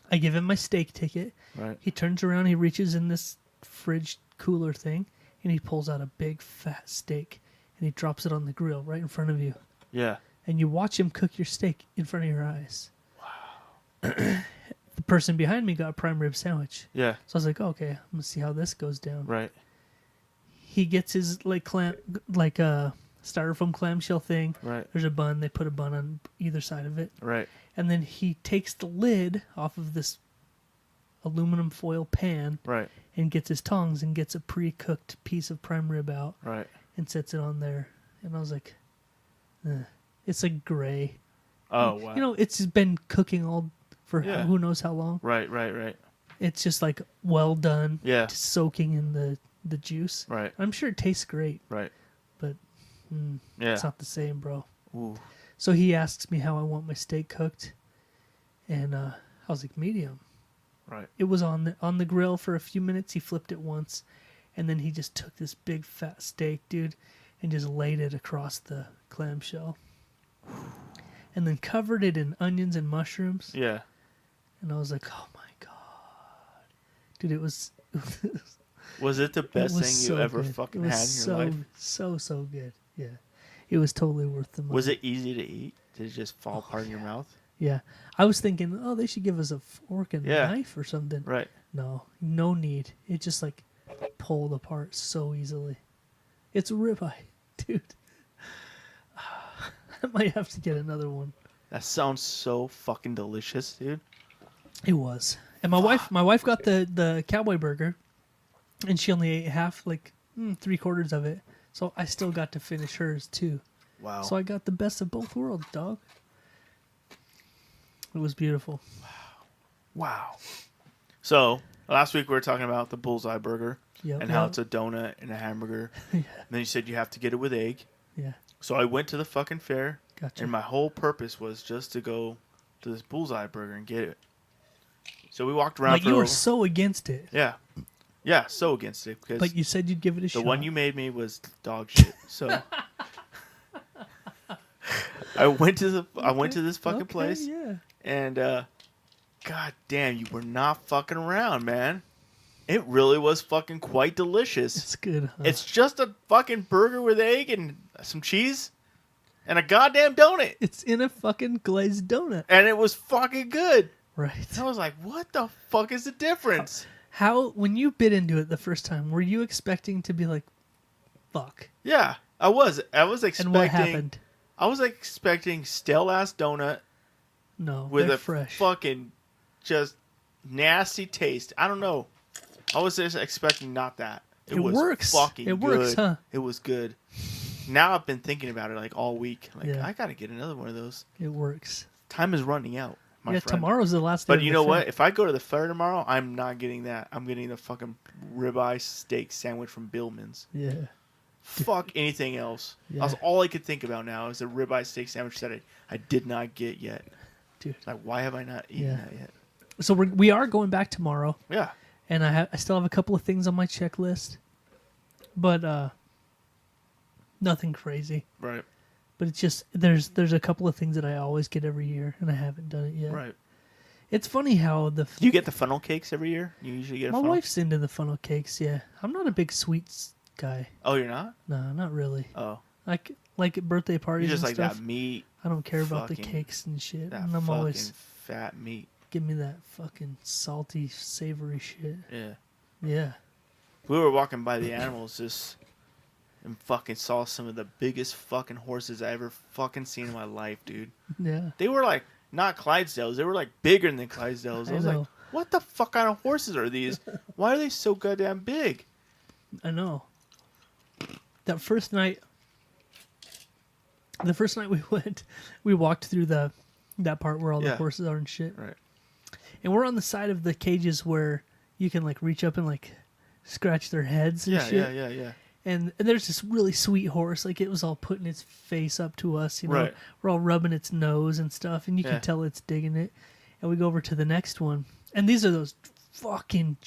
I give him my steak ticket. Right. He turns around, he reaches in this fridge cooler thing, and he pulls out a big fat steak, and he drops it on the grill right in front of you. Yeah. And you watch him cook your steak in front of your eyes. Wow. The person behind me got a prime rib sandwich. Yeah. So I was like, okay, I'm going to see how this goes down. Right. He gets his styrofoam clamshell thing. Right. There's a bun. They put a bun on either side of it. Right. And then he takes the lid off of this aluminum foil pan Right. and gets his tongs and gets a pre-cooked piece of prime rib out Right. and sets it on there. And I was like, it's like gray. Oh wow. You know, it's been cooking all for Yeah. who knows how long. Right. Right. Right. It's just like well done. Yeah. Just soaking in the juice. Right. I'm sure it tastes great, Right. but Yeah. it's not the same, bro. Ooh. So he asks me how I want my steak cooked, and I was like, medium. Right. It was on the grill for a few minutes. He flipped it once, and then he just took this big fat steak, dude, and just laid it across the clamshell, and then covered it in onions and mushrooms. Yeah. And I was like, oh my god, dude, it was. Was it the best was thing so you ever good. fucking It was had in your life? So good. Yeah, it was totally worth the money. Was it easy to eat? Did it just fall apart in your mouth? Yeah, I was thinking, oh, they should give us a fork and knife or something. Right. No need. It just like pulled apart so easily. It's a ribeye, dude. I might have to get another one. That sounds so fucking delicious, dude. It was, and my wife got the cowboy burger, and she only ate half, like 3/4 of it. So I still got to finish hers too. Wow. So I got the best of both worlds, dog. It was beautiful. Wow. So last week we were talking about the bullseye burger and how it's a donut and a hamburger. Yeah. And then you said you have to get it with egg. Yeah. So I went to the fucking fair. Gotcha. And my whole purpose was just to go to this bullseye burger and get it. So we walked around. Like for you a were little... so against it. Yeah. Yeah, so against it because. But you said you'd give it a shot. The one you made me was dog shit. So I went to this fucking place. Yeah. And god damn, you were not fucking around, man. It really was fucking quite delicious. It's good. Huh? It's just a fucking burger with egg and some cheese, and a goddamn donut. It's in a fucking glazed donut. And it was fucking good. Right. And I was like, what the fuck is the difference? How when you bit into it the first time, were you expecting to be like, fuck? Yeah, I was. I was expecting. And what happened? I was expecting stale ass donut No, with they're a fresh. fucking just nasty taste. I don't know. I was just expecting not that. It was works. fucking It good. works, huh? It was good. Now I've been thinking about it like all week. Like Yeah. I gotta get another one of those. It works. Time is running out, my Yeah, friend. tomorrow's the last day. But of you the know fair. what? If I go to the fair tomorrow, I'm not getting that. I'm getting the fucking ribeye steak sandwich from Billman's. Yeah. Fuck anything else. Yeah. That's all I could think about now is the ribeye steak sandwich that I did not get yet. Dude. Like, why have I not eaten that yet? So we are going back tomorrow, Yeah. and I still have a couple of things on my checklist, but nothing crazy. Right. But it's just there's a couple of things that I always get every year, and I haven't done it yet. Right. It's funny how Do you get the funnel cakes every year? You usually get a my funnel? wife's into the funnel cakes. Yeah, I'm not a big sweets guy. Oh, you're not? No, not really. Oh. Like at birthday parties You just and like stuff. that meat. I don't care about the fucking- cakes and shit. That And I'm fucking always fat meat. give me that fucking salty, savory shit. Yeah. Yeah. We were walking by the animals just and fucking saw some of the biggest fucking horses I ever fucking seen in my life, dude. Yeah. They were like not Clydesdales. They were like bigger than Clydesdales. I was like, know. what the fuck kind of horses are these? Why are they so goddamn big? I know. That first night we went, we walked through that part where all the Yeah. horses are and shit. Right. And we're on the side of the cages where you can like reach up and like scratch their heads and Yeah, shit. yeah. And there's this really sweet horse, like it was all putting its face up to us, you know. Right. We're all rubbing its nose and stuff, and you Yeah. can tell it's digging it. And we go over to the next one, and these are those fucking.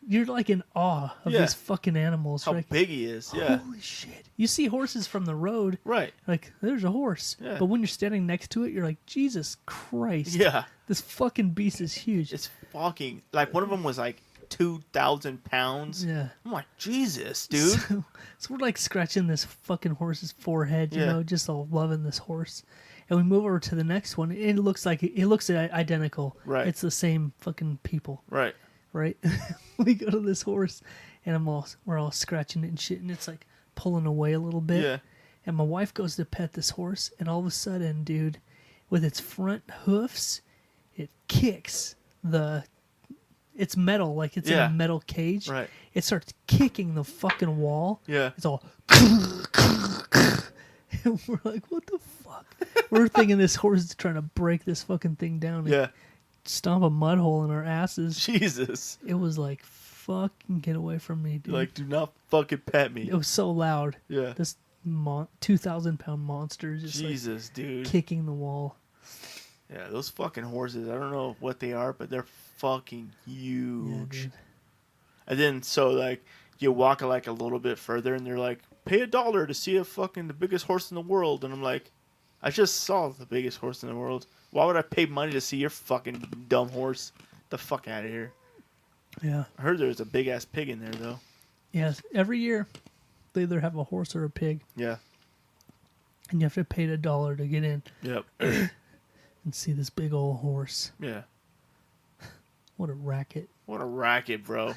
You're like in awe of Yeah. these fucking animals, How right? big he is. Yeah. Holy shit! You see horses from the road, Right. like there's a horse, Yeah. but when you're standing next to it, you're like, Jesus Christ! Yeah. This fucking beast is huge. It's fucking like one of them was like 2,000 pounds. Yeah. I'm like, Jesus, dude. So we're like scratching this fucking horse's forehead, you Yeah. know, just all loving this horse. And we move over to the next one. And it looks identical. Right. It's the same fucking people, Right. right? We go to this horse, and we're all scratching it and shit, and it's like pulling away a little bit. Yeah. And my wife goes to pet this horse, and all of a sudden, dude, with its front hoofs, it kicks it's metal, like it's in Yeah. a metal cage. Right. It starts kicking the fucking wall. Yeah. It's all. And we're like, what the fuck? We're thinking this horse is trying to break this fucking thing down and Yeah. stomp a mud hole in our asses. Jesus. It was like, fucking get away from me, dude. Like, do not fucking pet me. It was so loud. Yeah. This 2,000-pound monster is just Jesus, like dude. kicking the wall. Yeah, those fucking horses. I don't know what they are, but they're fucking huge. Yeah, dude. And then so like you walk like a little bit further, and they're like, pay $1 to see the biggest horse in the world, and I'm like, I just saw the biggest horse in the world. Why would I pay money to see your fucking dumb horse? Get the fuck out of here. Yeah. I heard there's a big ass pig in there though. Yes. Every year, they either have a horse or a pig, Yeah. and you have to pay $1 to get in Yep. and see this big old horse. Yeah. What a racket. What a racket, bro.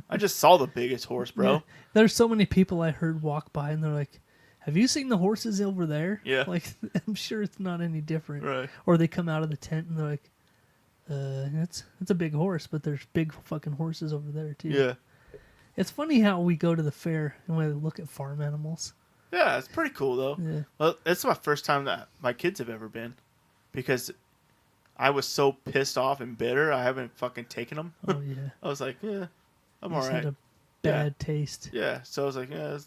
I just saw the biggest horse, bro. Yeah. There's so many people I heard walk by, and they're like, have you seen the horses over there? Yeah. Like, I'm sure it's not any different. Right. Or they come out of the tent, and they're like, it's a big horse, but there's big fucking horses over there, too. Yeah. It's funny how we go to the fair and we look at farm animals. Yeah, it's pretty cool though. Yeah. Well, it's my first time that my kids have ever been, because I was so pissed off and bitter. I haven't fucking taken them. Oh, yeah. I was like, yeah, I'm Just all right. had a bad taste. Yeah, so I was like, yeah.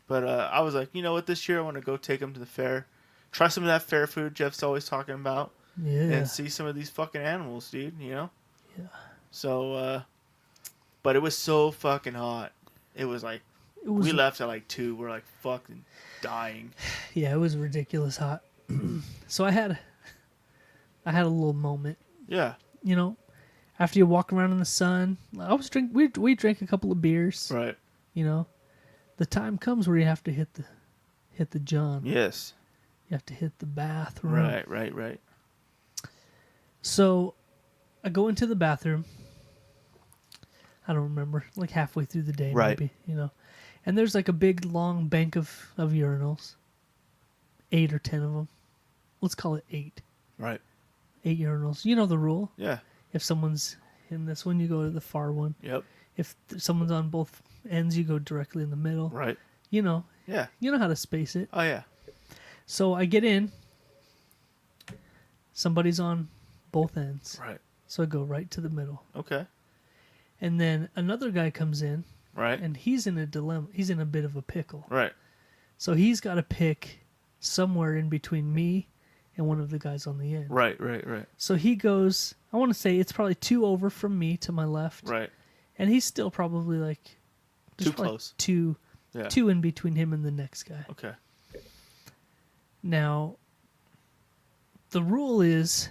But I was like, you know what? This year I want to go take them to the fair, try some of that fair food Jeff's always talking about, Yeah. and see some of these fucking animals, dude. You know. Yeah. So, but it was so fucking hot. It was like we left at like 2. We're like fucking dying. Yeah, it was ridiculous hot. So I had a little moment. Yeah. You know, after you walk around in the sun, we drank a couple of beers. Right. You know, the time comes where you have to hit hit the John. Yes. You have to hit the bathroom. Right. So I go into the bathroom. I don't remember, like halfway through the day, Right. maybe, And there's like a big, long bank of urinals. 8 or 10 of them. Let's call it 8. Right. 8 urinals. You know the rule. Yeah. If someone's in this one, you go to the far one. Yep. If someone's on both ends, you go directly in the middle. Right. Yeah. You know how to space it. Oh, yeah. So I get in. Somebody's on both ends. Right. So I go right to the middle. Okay. And then another guy comes in. Right. And he's in a dilemma. He's in a bit of a pickle. Right. So he's got to pick somewhere in between me and one of the guys on the end. Right. So he goes, I want to say it's probably 2 over from me to my left. Right. And he's still probably like... Too close. 2 in between him and the next guy. Okay. Now, the rule is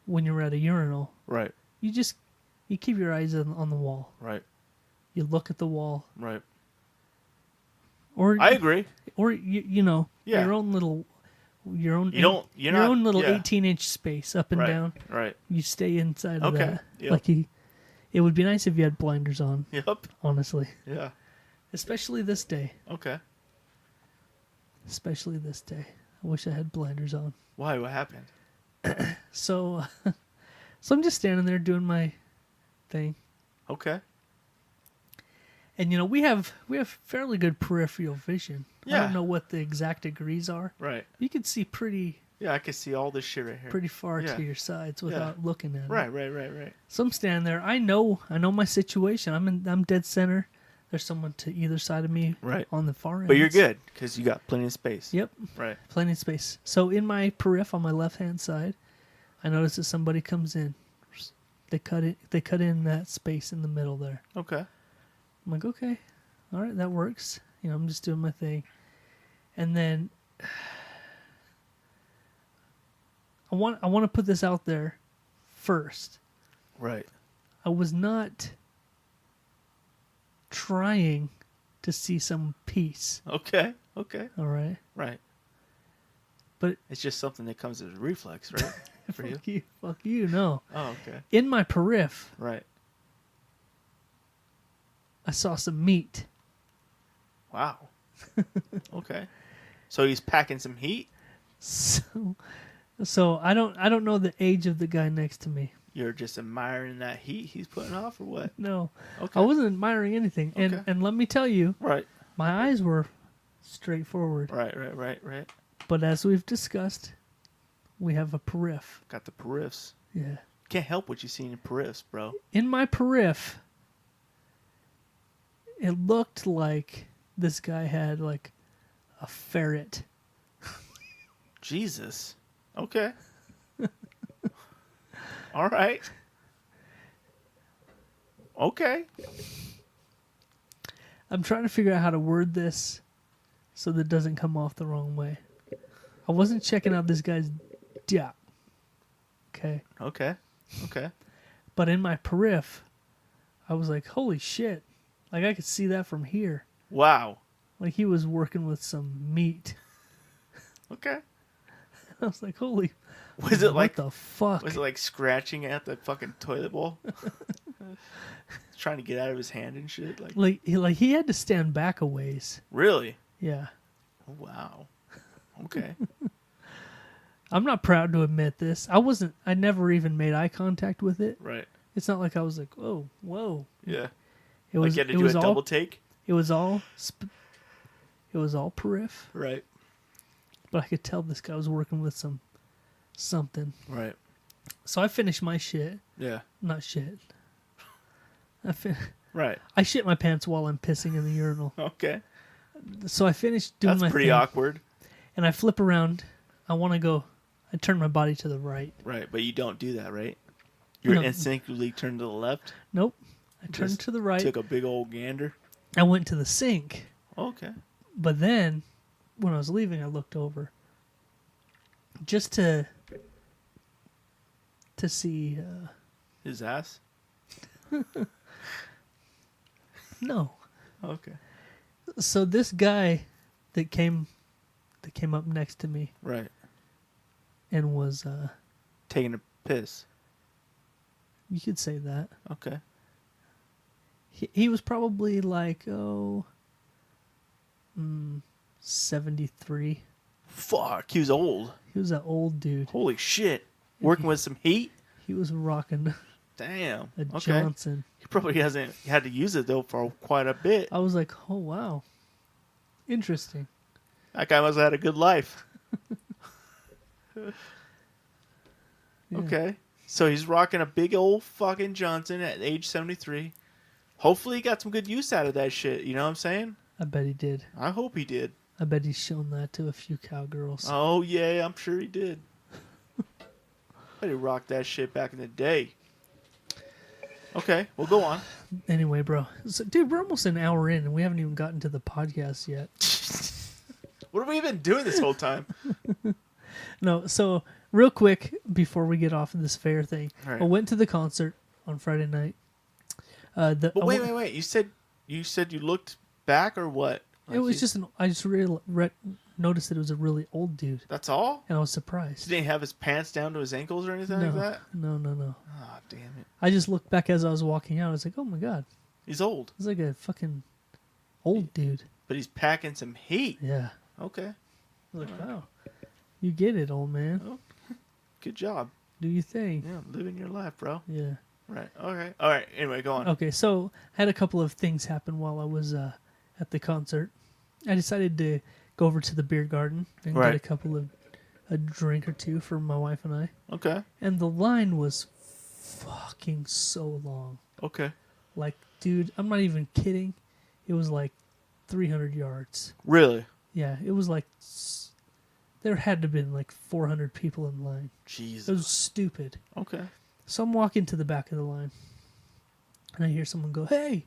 when you're at a urinal, Right. you keep your eyes on the wall. Right. You look at the wall. Right. Or I agree. Or Yeah. your own little your own 18-inch space up and Right. down. Right. You stay inside of Okay. that. Yep. Like it would be nice if you had blinders on, Yep. honestly. Yeah. Especially this day. Okay. Especially this day. I wish I had blinders on. Why? What happened? So I'm just standing there doing my thing. Okay. And we have fairly good peripheral vision. Yeah. I don't know what the exact degrees are. Right. You can see pretty Yeah, I can see all this shit right here. pretty far Yeah. to your sides without looking at it. Right. So I'm standing there. I know my situation. I'm dead center. There's someone to either side of me Right. on the far end. But you're good because you got plenty of space. Yep. Right. Plenty of space. So in my periph on my left-hand side, I notice that somebody comes in. They cut in that space in the middle there. Okay. I'm like, okay. All right, that works. I'm just doing my thing. And then I want to put this out there first. Right. I was not trying to see some peace. Okay. All right. Right. But It's just something that comes as a reflex, right? For you. fuck you, no. Oh, okay. In my periph, Right. I saw some meat. Wow. Okay. So he's packing some heat. So I don't know the age of the guy next to me. You're just admiring that heat he's putting off, or what? No. Okay. I wasn't admiring anything. Okay. And let me tell you, Right. my eyes were straightforward. Right. But as we've discussed, we have a periph. Got the periffs. Yeah. Can't help what you see in your periffs, bro. In my periph, it looked like this guy had like a ferret. Jesus. Okay. All right. Okay. I'm trying to figure out how to word this so that it doesn't come off the wrong way. I wasn't checking out this guy's dick. Okay. Okay. But in my periph, I was like, holy shit. Like I could see that from here. Wow. Like he was working with some meat. Okay. I was like, holy. Was it like what the fuck? Was it like scratching at the fucking toilet bowl? Trying to get out of his hand and shit? Like he had to stand back a ways. Really? Yeah. Oh, wow. Okay. I'm not proud to admit this. I never even made eye contact with it. Right. It's not like I was like, whoa. Yeah. It was like you had to it do was a all double take? it was all periph, Right. but I could tell this guy was working with something. Right. So I finished my shit. Yeah. Not shit. Right. I shit my pants while I'm pissing in the urinal. Okay. So I finished doing That's my pretty thing, awkward. and I flip around. I turn my body to the right. Right, but you don't do that, right? You're No. instinctively turned to the left. Nope. I turned Just to the right. Took a big old gander. I went to the sink. Okay. But then, when I was leaving, I looked over. Just to see... His ass? no. Okay. So this guy that came that came up next to me Right. and was, Taking a piss. you could say that. Okay. He was probably like, 73. Fuck, he was old. He was an old dude. Holy shit. Working with some heat? He was rocking Damn. a Okay. Johnson. He probably hasn't had to use it, though, for quite a bit. I was like, oh, wow. Interesting. That guy must have had a good life. Yeah. Okay. So he's rocking a big old fucking Johnson at age 73. Hopefully he got some good use out of that shit. You know what I'm saying? I bet he did. I hope he did. I bet he's shown that to a few cowgirls. Oh, yeah, I'm sure he did. Bet he rocked that shit back in the day. Okay, well, go on. Anyway, bro. So, dude, we're almost an hour in, and we haven't even gotten to the podcast yet. What have we been doing this whole time? No, so real quick before we get off of this fair thing, Right. I went to the concert on Friday night. But wait. You said you looked back or what? It was just I just really noticed that it was a really old dude, That's all? and I was surprised. Did he have his pants down to his ankles or anything like that? No. Oh, damn it. I just looked back as I was walking out. I was like, oh my god, He's old, he's like a fucking old dude. but he's packing some heat. Yeah. Okay. I was like, wow, you get it, old man. Oh, good job. Do you think? Yeah, living your life, bro. Yeah. Right. Okay. All right. Anyway, go on. Okay, so I had a couple of things happen while I was at the concert. I decided to go over to the beer garden and Right. get a drink or two for my wife and I. Okay. And the line was fucking so long. Okay. Like, dude, I'm not even kidding. It was like 300 yards. Really? Yeah, it was like there had to have been like 400 people in line. Jesus. It was stupid. Okay. So I'm walking to the back of the line, and I hear someone go, hey,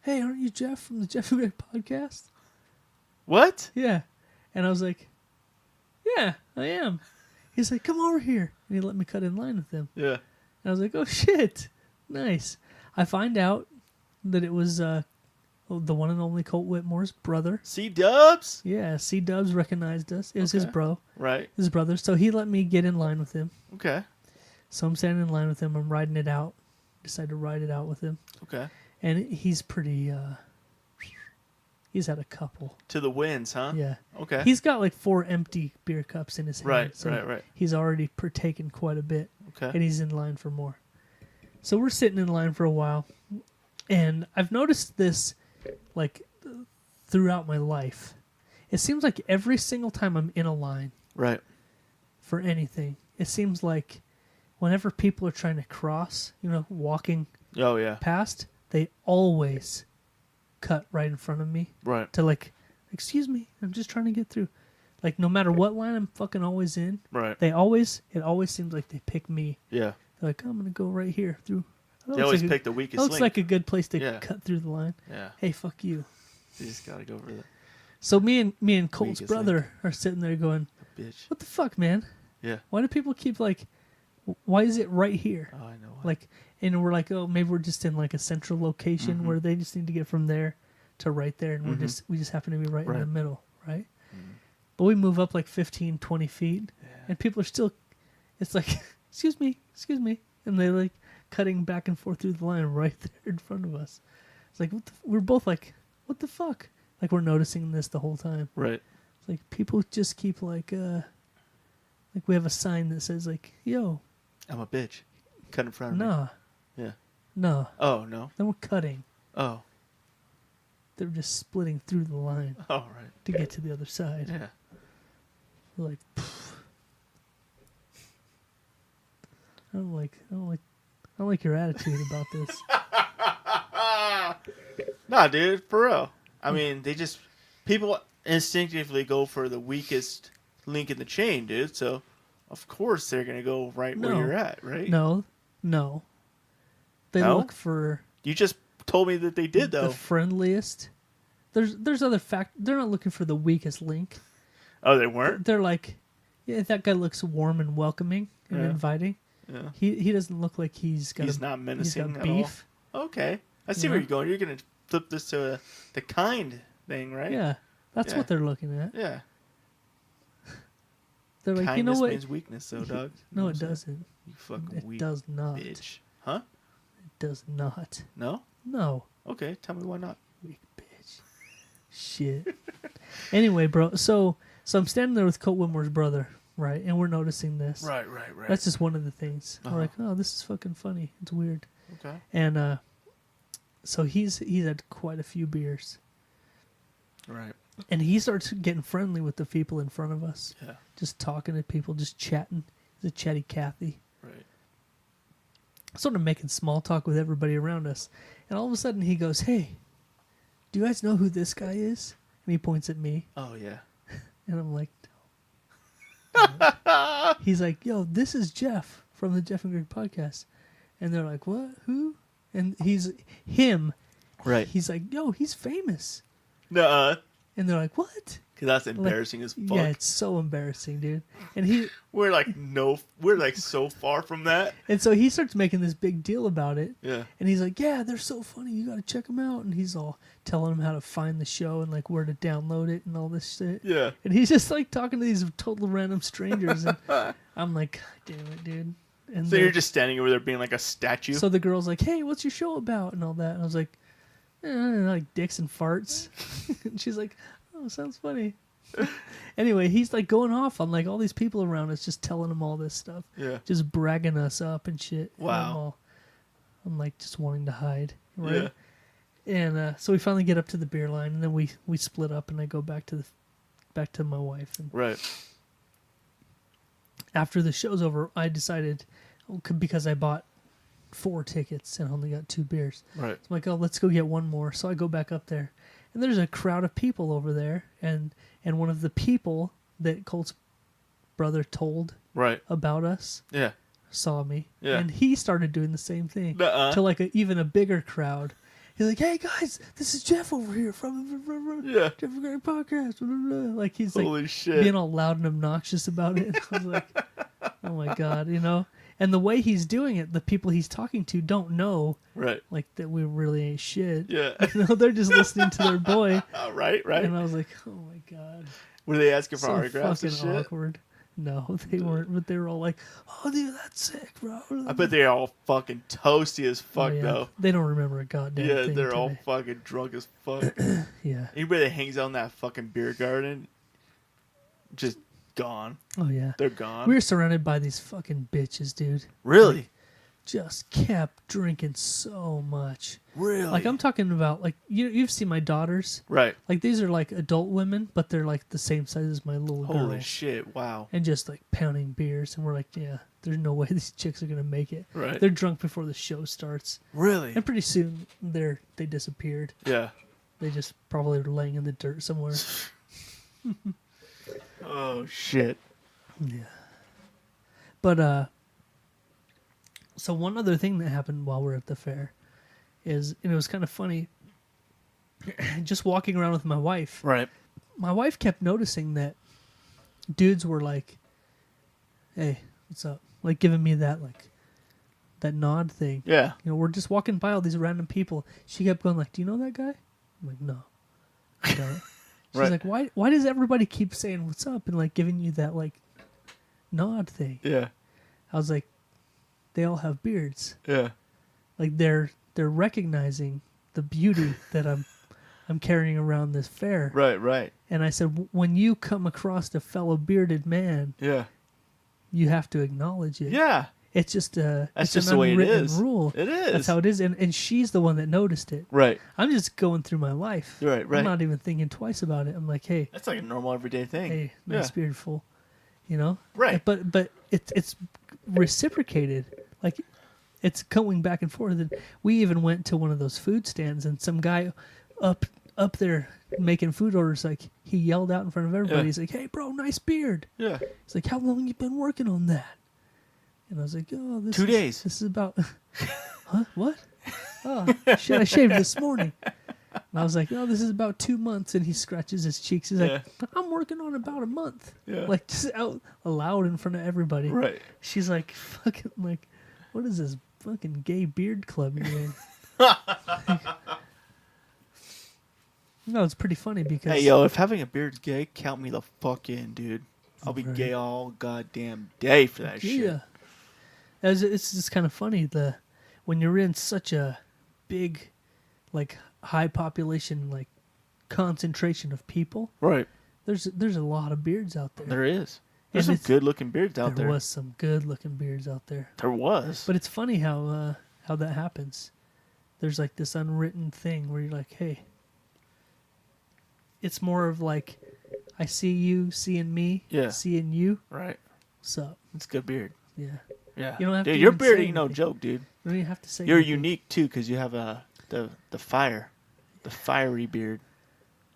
aren't you Jeff from the Jeff and Greg podcast? What? Yeah. And I was like, yeah, I am. He's like, come over here. And he let me cut in line with him. Yeah. And I was like, oh, shit. Nice. I find out that it was the one and only Colt Whitmore's brother. C-Dubs? Yeah, C-Dubs recognized us. It was his Okay. bro, Right. his brother. So he let me get in line with him. Okay. So I'm standing in line with him. I'm riding it out. Decided to ride it out with him. Okay. And he's pretty, he's had a couple. To the winds, huh? Yeah. Okay. He's got like 4 empty beer cups in his hand. Right, So right. he's already partaken quite a bit. Okay. And he's in line for more. So we're sitting in line for a while. And I've noticed this like throughout my life. It seems like every single time I'm in a line Right. for anything, it seems like whenever people are trying to cross, walking Oh, yeah. past, they always cut right in front of me Right. to like, excuse me, I'm just trying to get through. Like no matter what line I'm fucking always in, Right. it always seems like they pick me. Yeah. They're like, I'm gonna go right here through. They always pick the That weakest looks link. like a good place to Yeah. cut through the line. Yeah. Hey, fuck you. You just gotta go over the So me and Colt's Weakest brother are sitting there going, bitch. what the fuck, man? Yeah. Why do people keep like, why is it right here? Oh, I know. Like, and we're like, oh, maybe we're just in like a central location Mm-hmm. where they just need to get from there to right there, and we just happen to be right in the Right. middle, right? But we move up like 15, 20 feet, and people are still, it's like, excuse me, and they're like cutting back and forth through the line right there in front of us. It's like, we're both like, what the fuck? Like we're noticing this the whole time. Right. It's like people just keep like we have a sign that says like, yo, I'm a bitch. Cut in front of me. nah, Yeah. no. Oh, no. Then we're cutting. Oh. They're just splitting through the line Oh, right. to get to the other side. Yeah. We're like, pfft. I don't like your attitude about this. Nah, dude, for real. I mean, people instinctively go for the weakest link in the chain, dude. So, of course, they're going to go right where No. you're at, right? No. They No? look for You just told me that they did, the though. friendliest. There's other They're not looking for the weakest link. Oh, they weren't? They're like, yeah, that guy looks warm and welcoming and Yeah. inviting. Yeah. He doesn't look like he's He's got not he's menacing got at all. beef. Okay. I see You where know? you're going. You're going to flip this to the kind thing, right? Yeah, that's Yeah. what they're looking at. Yeah. they're like, you know Kindness what? means weakness, though, dog. No, it doesn't. You fucking It weak does not. bitch. Huh? It does not. No? No. Okay, tell me why not. Weak bitch. Shit. Anyway, bro. So I'm standing there with Colt Whitmore's brother, right? And we're noticing this. Right. That's just one of the things. Uh-huh. We're like, oh, this is fucking funny. It's weird. Okay. And so he's had quite a few beers. Right. And he starts getting friendly with the people in front of us. Yeah. Just talking to people, just chatting. He's a chatty Cathy. Right. Sort of making small talk with everybody around us. And all of a sudden he goes, hey, do you guys know who this guy is? And he points at me. Oh, yeah. And I'm like, no. He's like, yo, this is Jeff from the Jeff and Greg podcast. And they're like, what? Who? And he's him. Right. He's like, yo, he's famous. Nuh-uh. And they're like, what? Because that's embarrassing as fuck. Yeah, it's so embarrassing, dude. And we're like so far from that. and so he starts making this big deal about it. Yeah. And he's like, yeah, they're so funny. You got to check them out. And he's all telling them how to find the show and like where to download it and all this shit. Yeah. And he's just like talking to these total random strangers. And I'm like, God damn it, dude. And So you're just standing over there being like a statue? So the girl's like, hey, what's your show about? And all that. And I was like, like dicks and farts. And she's like, oh, sounds funny. Anyway, he's like going off on like all these people around us, just telling them all this stuff. Yeah. Just bragging us up and shit. Wow. And I'm like just wanting to hide. Right. Yeah. And so we finally get up to the beer line, and then we split up, and I go back to my wife. And Right. after the show's over, I decided, because I bought 4 tickets and only got 2 beers. Right. So I'm like, oh, let's go get one more. So I go back up there, and there's a crowd of people over there, and one of the people that Colt's brother told Right. about us Yeah. saw me, Yeah. and he started doing the same thing Nuh-uh. to like even a bigger crowd. He's like, hey guys, this is Jeff over here from Yeah. Jeff and Greg Podcast. Blah, blah, blah. Like he's Holy like shit. being all loud and obnoxious about it. I was like, oh my God, you know? And the way he's doing it, the people he's talking to don't know Right. like that we really ain't shit. Yeah. You know, they're just listening to their boy. Right. And I was like, oh my God. Were they asking for So autographs and fucking shit? awkward. No, they weren't, but they were all like, oh dude, that's sick, bro. I bet they're all fucking toasty as fuck, Oh, yeah. though. They don't remember a goddamn Yeah, thing. they're do all they? fucking drunk as fuck. Yeah. Anybody that hangs out in that fucking beer garden, just gone. Oh yeah. They're gone. We were surrounded by these fucking bitches, dude. Really? Just kept drinking so much. Really? Like I'm talking about, like you've seen my daughters. Right. Like these are like adult women, but they're like the same size as my little Holy girls. shit! Wow. And just like pounding beers, and we're like, yeah, there's no way these chicks are gonna make it. Right. They're drunk before the show starts, Really? and pretty soon they disappeared. Yeah. They just probably were laying in the dirt somewhere. Oh shit. Yeah. But so one other thing that happened while we're at the fair is, and it was kind of funny, just walking around with my wife. Right. My wife kept noticing that dudes were like, hey, what's up? Like giving me that that nod thing. Yeah. You know, we're just walking by all these random people. She kept going like, do you know that guy? I'm like, no. I don't. She's Right. like, why does everybody keep saying what's up and like giving you that like nod thing? Yeah. I was like, they all have beards. Yeah. Like they're recognizing the beauty that I'm carrying around this fair. Right. Right. And I said, when you come across a fellow bearded man, Yeah. you have to acknowledge it. Yeah. It's just That's it's just an the way it unwritten is. rule. It is. That's how it is. And she's the one that noticed it. Right. I'm just going through my life. Right. Right. I'm not even thinking twice about it. I'm like, hey, That's like a normal everyday thing. hey, nice Yeah. beard fool. You know? Right. But it's reciprocated. Like it's going back and forth. And we even went to one of those food stands, and some guy up there making food orders, like he yelled out in front of everybody. Yeah. He's like, hey bro, nice beard. Yeah. He's like, how long you been working on that? And I was like, oh, 2 days. This is about huh? What? Oh shit, I shaved this morning. And I was like, oh, this is about 2 months. And he scratches his cheeks. He's like, I'm working on about a month. Yeah. Like just out loud in front of everybody. Right. She's like, fucking like, what is this fucking gay beard club you're in? No, it's pretty funny because Hey, yo, if having a beard's gay, count me the fuck in, dude. I'll be gay all goddamn day for that shit. Yeah. It's just kind of funny when you're in such a big, like high population, like concentration of people. Right. There's a lot of beards out there. There is. There's some good looking beards out there. There was some good looking beards out there. There was. But it's funny how that happens. There's like this unwritten thing where you're like, hey, it's more of like, I see you seeing me, seeing you. Right. What's up? It's a good beard. Yeah. Yeah. You don't have dude, to your even beard say ain't no anything. joke, dude. You don't even have to say You're anything. unique too because you have the fire, the fiery beard,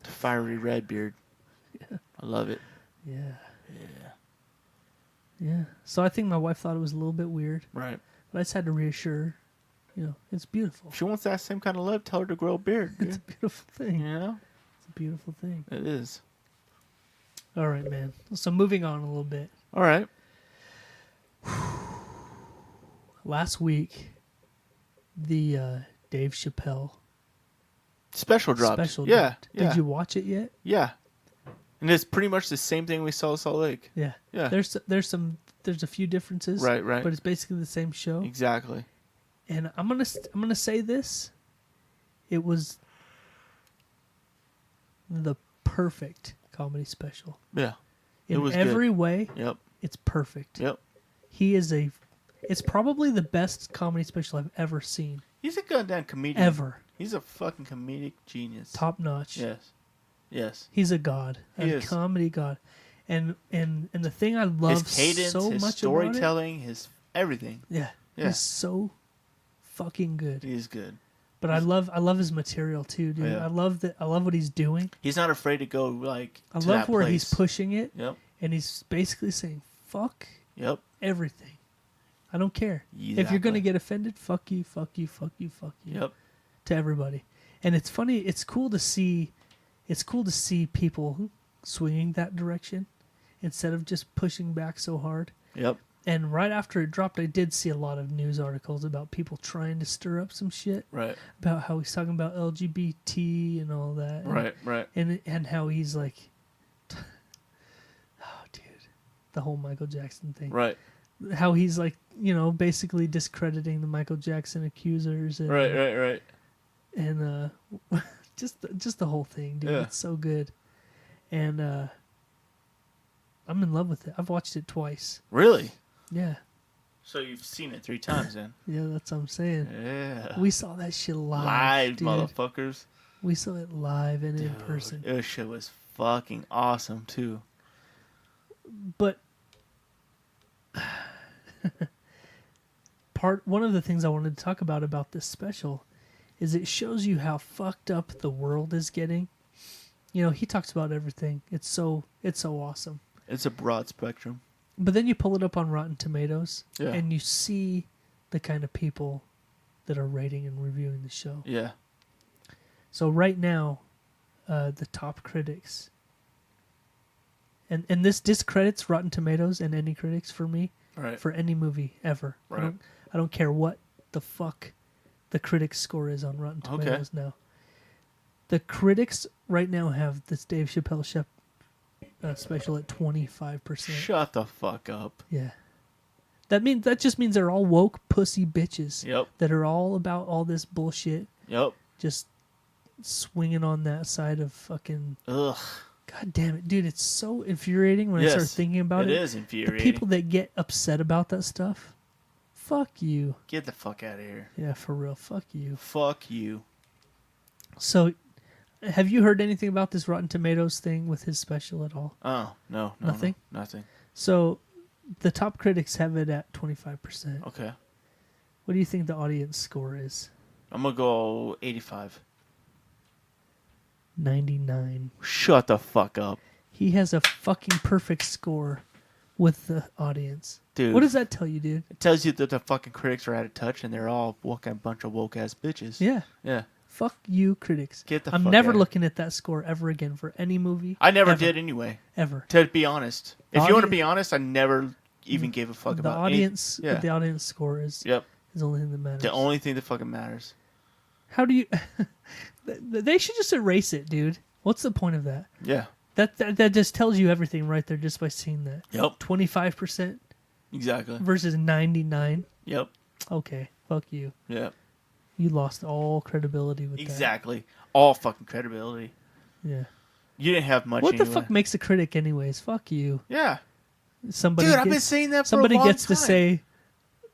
the fiery red beard. Yeah. I love it. Yeah. Yeah. Yeah. So I think my wife thought it was a little bit weird. Right. But I just had to reassure her, it's beautiful. If she wants that same kind of love, tell her to grow a beard. Dude. It's a beautiful thing. You know? It's a beautiful thing. It is. All right, man. So moving on a little bit. All right. Last week, the Dave Chappelle Special dropped. special Yeah. dropped. Yeah. Did you watch it yet? Yeah. And it's pretty much the same thing we saw at Salt Lake. Yeah. Yeah. There's a few differences. Right. But it's basically the same show. Exactly. And I'm gonna say this. It was the perfect comedy special. Yeah. In it was every good. way, Yep. it's perfect. Yep. It's probably the best comedy special I've ever seen. He's a goddamn comedian. Ever. He's a fucking comedic genius. Top notch. Yes. Yes. He's a god. He A is. comedy god. And the thing I love His cadence, so his much storytelling, his everything. about it, Yeah. he's so fucking good. He's good. But I love his material too, dude. Yeah. I love what he's doing. He's not afraid to go like. I to love that where place. he's pushing it. Yep. And he's basically saying, fuck Yep. everything. I don't care. If you're Exactly. gonna get offended, fuck you, fuck you, fuck you, fuck you. Yep. To everybody. And it's funny, it's cool to see people swinging that direction instead of just pushing back so hard. Yep. And right after it dropped, I did see a lot of news articles about people trying to stir up some shit Right. about how he's talking about LGBT and all that. Right. Right. And how he's like, oh, dude, the whole Michael Jackson thing. Right. How he's like, basically discrediting the Michael Jackson accusers. And, Right. Right. Right. And just the whole thing, dude. Yeah. It's so good. And I'm in love with it. I've watched it twice. Really? Yeah. So you've seen it 3 times then? Yeah, that's what I'm saying. Yeah. We saw that shit live. Live, dude. motherfuckers. We saw it live and in person. This shit was fucking awesome too. But one of the things I wanted to talk about this special is it shows you how fucked up the world is getting. He talks about everything. It's so awesome. It's a broad spectrum. But then you pull it up on Rotten Tomatoes Yeah. and you see the kind of people that are rating and reviewing the show. Yeah. So right now, the top critics, and this discredits Rotten Tomatoes and any critics for me, Right. for any movie ever. Right. I don't care what the fuck the critics score is on Rotten Tomatoes now. The critics right now have this Dave Chappelle special at 25%. Shut the fuck up. Yeah. That just means they're all woke pussy bitches. Yep. That are all about all this bullshit. Yep. Just swinging on that side of fucking. Ugh. God damn it, dude! It's so infuriating when I start thinking about it. It is infuriating. The people that get upset about that stuff, fuck you. Get the fuck out of here. Yeah, for real, fuck you. Fuck you. So, have you heard anything about this Rotten Tomatoes thing with his special at all? Oh, no. Nothing? No, nothing. So, the top critics have it at 25%. Okay. What do you think the audience score is? I'm going to go 85. 99. Shut the fuck up. He has a fucking perfect score with the audience. Dude. What does that tell you, dude? It tells you that the fucking critics are out of touch and they're all a bunch of woke ass bitches. Yeah. Yeah. Fuck you, critics. Get the I'm fuck never outta here. looking at that score ever again for any movie. I never ever. did anyway. Ever. To be honest. The If you want to audi- be honest, I never even gave a fuck The about audience, Yeah. the audience score is Yep. the only thing that matters. The only thing that fucking matters. How do you? They should just erase it, dude. What's the point of that? Yeah. That just tells you everything right there just by seeing that. Yep. 25% Exactly. versus 99. Yep. Okay, fuck you. Yep. You lost all credibility with Exactly. All fucking credibility. that. Yeah. You didn't have much What anyway. the fuck makes a critic anyways? Fuck you. Yeah. Somebody Dude, gets, I've been saying that for somebody a long gets time. to say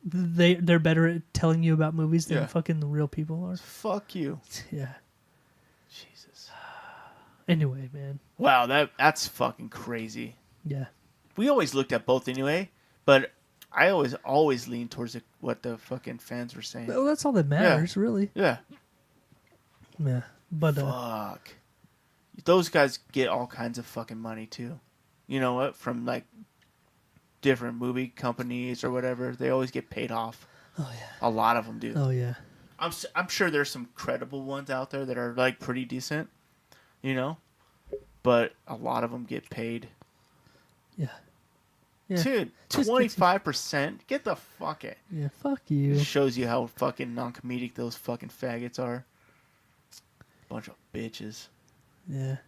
they're better at telling you about movies than Yeah. fucking the real people are. Fuck you. Yeah. Jesus. Anyway, man. Wow, that's fucking crazy. Yeah. We always looked at both anyway, but I always lean towards what the fucking fans were saying. Well, that's all that matters, really. Yeah. Yeah. But Fuck. Those guys get all kinds of fucking money too. You know what? From like different movie companies or whatever, they always get paid off. oh yeah. A lot of them do. Oh yeah. I'm sure there's some credible ones out there that are like pretty decent, you know, but a lot of them get paid. Yeah. Yeah. Dude, Just 25%. Get the fuck it. Yeah. Fuck you. It shows you how fucking non-comedic those fucking faggots are. Bunch of bitches. Yeah.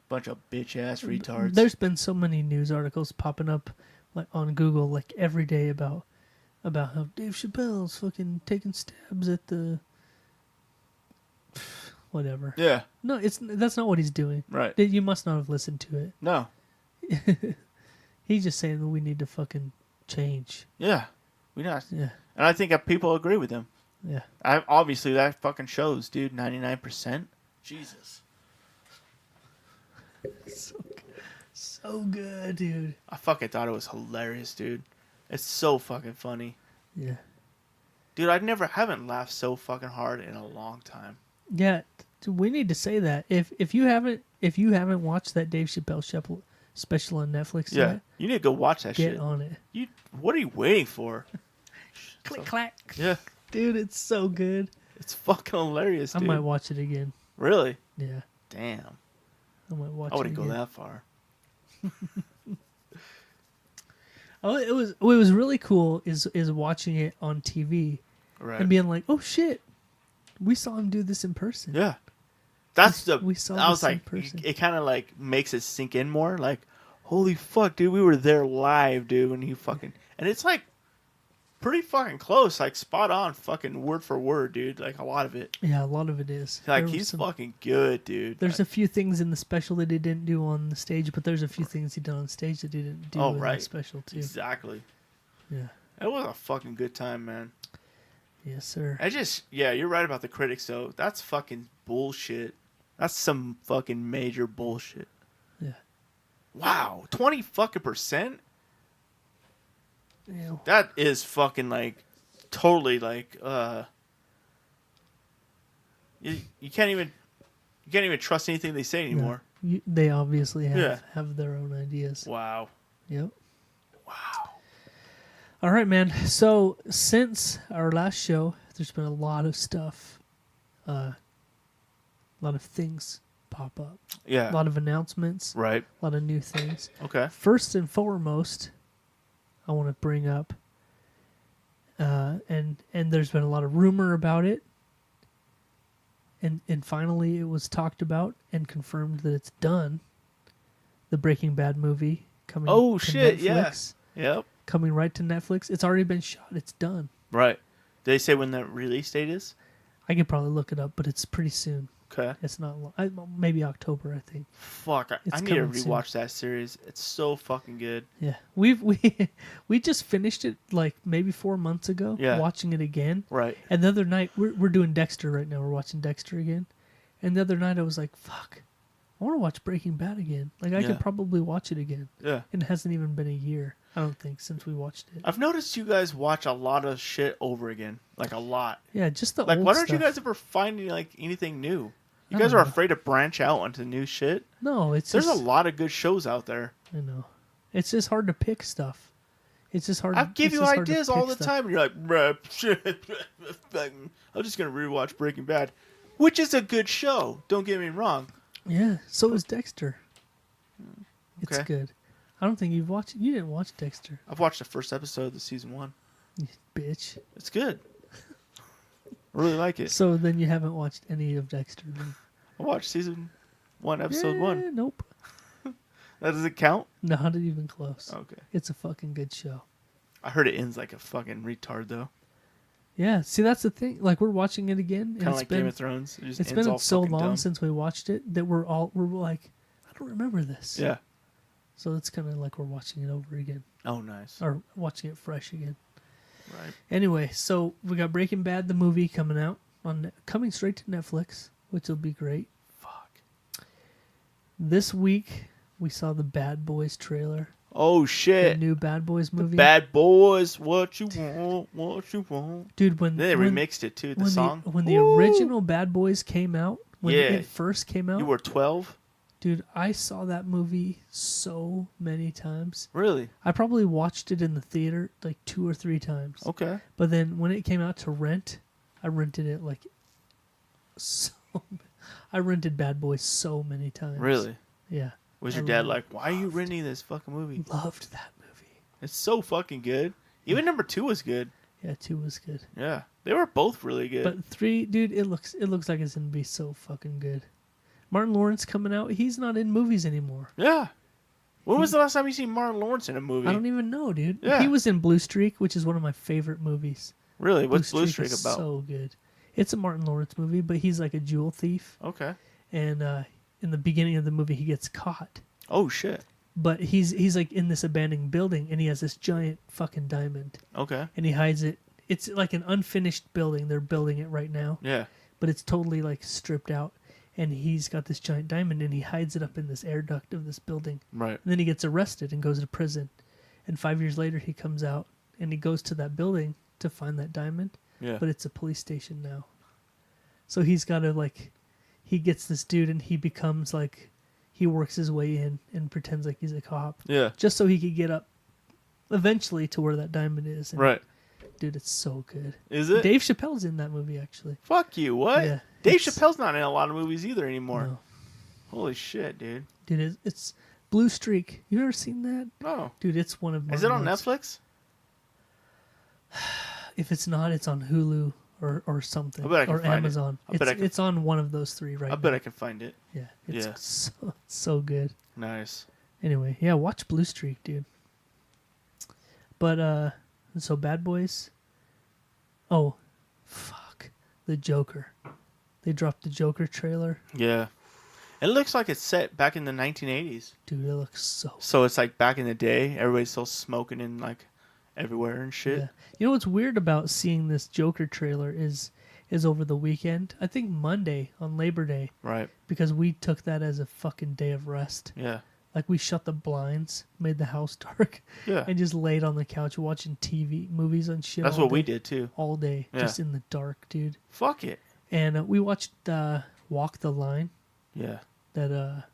Bunch of bitch-ass retards. There's been so many news articles popping up like on Google like every day about how Dave Chappelle's fucking taking stabs at the whatever. Yeah, No, that's not what he's doing. right. You must not have listened to it. No. He's just saying that we need to fucking change. Yeah. We not. Yeah. And I think that people agree with him. Yeah. Obviously, that fucking shows, dude. 99%. Jesus. So good, dude. I fucking thought it was hilarious, dude. It's so fucking funny. Yeah. Dude, haven't laughed so fucking hard in a long time. Yeah, we need to say that. If you haven't watched that Dave Chappelle special on Netflix Yeah. yet, You need to go watch that get shit. on it. What are you waiting for? Click clack. Yeah. Dude, it's so good. It's fucking hilarious, I dude. might watch it again. Really? Yeah. Damn. I might watch I wouldn't it go again. that far. Oh, what was really cool is watching it on TV Right. and being like, "Oh shit. We saw him do this in person." Yeah. That's the. We saw I was this in like, person. it kind of like makes it sink in more. Like, holy fuck, dude, we were there live, dude. And he fucking, and it's like pretty fucking close, like spot on, fucking word for word, dude. Like a lot of it. Yeah, a lot of it is. Like There was he's some- fucking good, dude. There's like, a few things in the special that he didn't do on the stage, but there's a few things he did on stage that he didn't do in the special too. Exactly. Yeah. It was a fucking good time, man. Yes, sir. Yeah, you're right about the critics though. That's fucking bullshit. That's some fucking major bullshit. Yeah. Wow, 20 fucking %. Yeah. That is fucking like totally like you can't even trust anything they say anymore. They obviously Yeah. have their own ideas. Wow. Yep. Wow. All right, man. So since our last show, there's been a lot of stuff, a lot of things pop up, Yeah. a lot of announcements, Right. a lot of new things. Okay. First and foremost, I want to bring up, and there's been a lot of rumor about it, and finally it was talked about and confirmed that it's done. The Breaking Bad movie coming. Oh, to shit, yeah. Netflix, Yep. coming right to Netflix. It's already been shot. It's done. Right. Did they say when the release date is? I could probably look it up, but it's pretty soon. Okay. It's not long. Maybe October, I think. Fuck, I It's need to coming soon. rewatch that series. It's so fucking good. Yeah, we just finished it like maybe 4 months ago. Yeah. Watching it again. Right. And the other night, we're doing Dexter right now. We're watching Dexter again. And the other night, I was like, fuck, I want to watch Breaking Bad again. Like, I Yeah. could probably watch it again. Yeah. And it hasn't even been a year, I don't think, since we watched it. I've noticed you guys watch a lot of shit over again. Like, a lot. Yeah, just the Like, old why don't you stuff. guys ever find, like, anything new? You I guys don't are know. afraid to branch out onto new shit? No, it's There's just... a lot of good shows out there. I know. It's just hard to pick stuff. It's just hard. I give it's you just hard to ideas pick all the stuff. time, and you're like, bruh, I'm just going to rewatch Breaking Bad, which is a good show. Don't get me wrong. Yeah, so is Dexter. It's Okay. good. I don't think you've watched... You didn't watch Dexter, I've watched the first episode of the season 1. you bitch. It's good. I really like it. So then you haven't watched any of Dexter. Then. I watched season 1, episode 1. Nope. That doesn't count? Not even close. Okay. It's a fucking good show. I heard it ends like a fucking retard, though. Yeah, see, that's the thing. Like, we're watching it again. Kind of like Game of Thrones. It's been so long since we watched it that we're like, I don't remember this. Yeah. So it's kind of like we're watching it over again. Oh, nice. Or watching it fresh again. Right. Anyway, so we got Breaking Bad, the movie, coming straight to Netflix, which will be great. Fuck. This week, we saw the Bad Boys trailer. Oh, shit. The new Bad Boys movie. Bad Boys, what you want. Dude, Then they remixed it, too, the song. When the original Bad Boys came out, when it first came out. You were 12? Dude, I saw that movie so many times. Really? I probably watched it in the theater like 2 or 3 times. Okay. But then when it came out to rent, I rented it like I rented Bad Boys so many times. Really? Yeah. Was your dad like, why are you renting this fucking movie? Loved that movie. It's so fucking good. Even number 2 was good. Yeah, 2 was good. Yeah. They were both really good. But 3, dude, it looks like it's gonna be so fucking good. Martin Lawrence coming out, he's not in movies anymore. Yeah. When was the last time you seen Martin Lawrence in a movie? I don't even know, dude. Yeah. He was in Blue Streak, which is one of my favorite movies. Really? What's Blue Streak is about? So good. It's a Martin Lawrence movie, but he's like a jewel thief. Okay. And in the beginning of the movie, he gets caught. Oh, shit. But he's like in this abandoned building, and he has this giant fucking diamond. Okay. And he hides it. It's like an unfinished building. They're building it right now. Yeah. But it's totally like stripped out. And he's got this giant diamond, and he hides it up in this air duct of this building. Right. And then he gets arrested and goes to prison. And 5 years later, he comes out, and he goes to that building to find that diamond. Yeah. But it's a police station now. So he's got to, like, he gets this dude, and he becomes, like, he works his way in and pretends like he's a cop. Yeah. Just so he could get up eventually to where that diamond is. And, right. Dude, it's so good. Is it? Dave Chappelle's in that movie, actually. Fuck you. What? Yeah. Dave Chappelle's not in a lot of movies either anymore. No. Holy shit, dude. Dude, it's Blue Streak. You ever seen that? No. Dude, it's one of my... Is it on Netflix? If it's not, it's on Hulu or something. I bet I can or find Amazon. it. It's on one of those 3 right now. I bet I can find it. Yeah. It's Yeah. so good. Nice. Anyway, yeah, watch Blue Streak, dude. But, so Bad Boys. Oh, fuck. The Joker. They dropped the Joker trailer. Yeah. It looks like it's set back in the 1980s. Dude, it looks so... So it's like back in the day, everybody's still smoking in like everywhere and shit. Yeah. You know what's weird about seeing this Joker trailer is over the weekend. I think Monday on Labor Day. Right. Because we took that as a fucking day of rest. Yeah. Like we shut the blinds, made the house dark, Yeah. and just laid on the couch watching TV, movies and shit. That's all what we day. did too. All day, Yeah. just in the dark, dude. Fuck it. And we watched Walk the Line. Yeah. That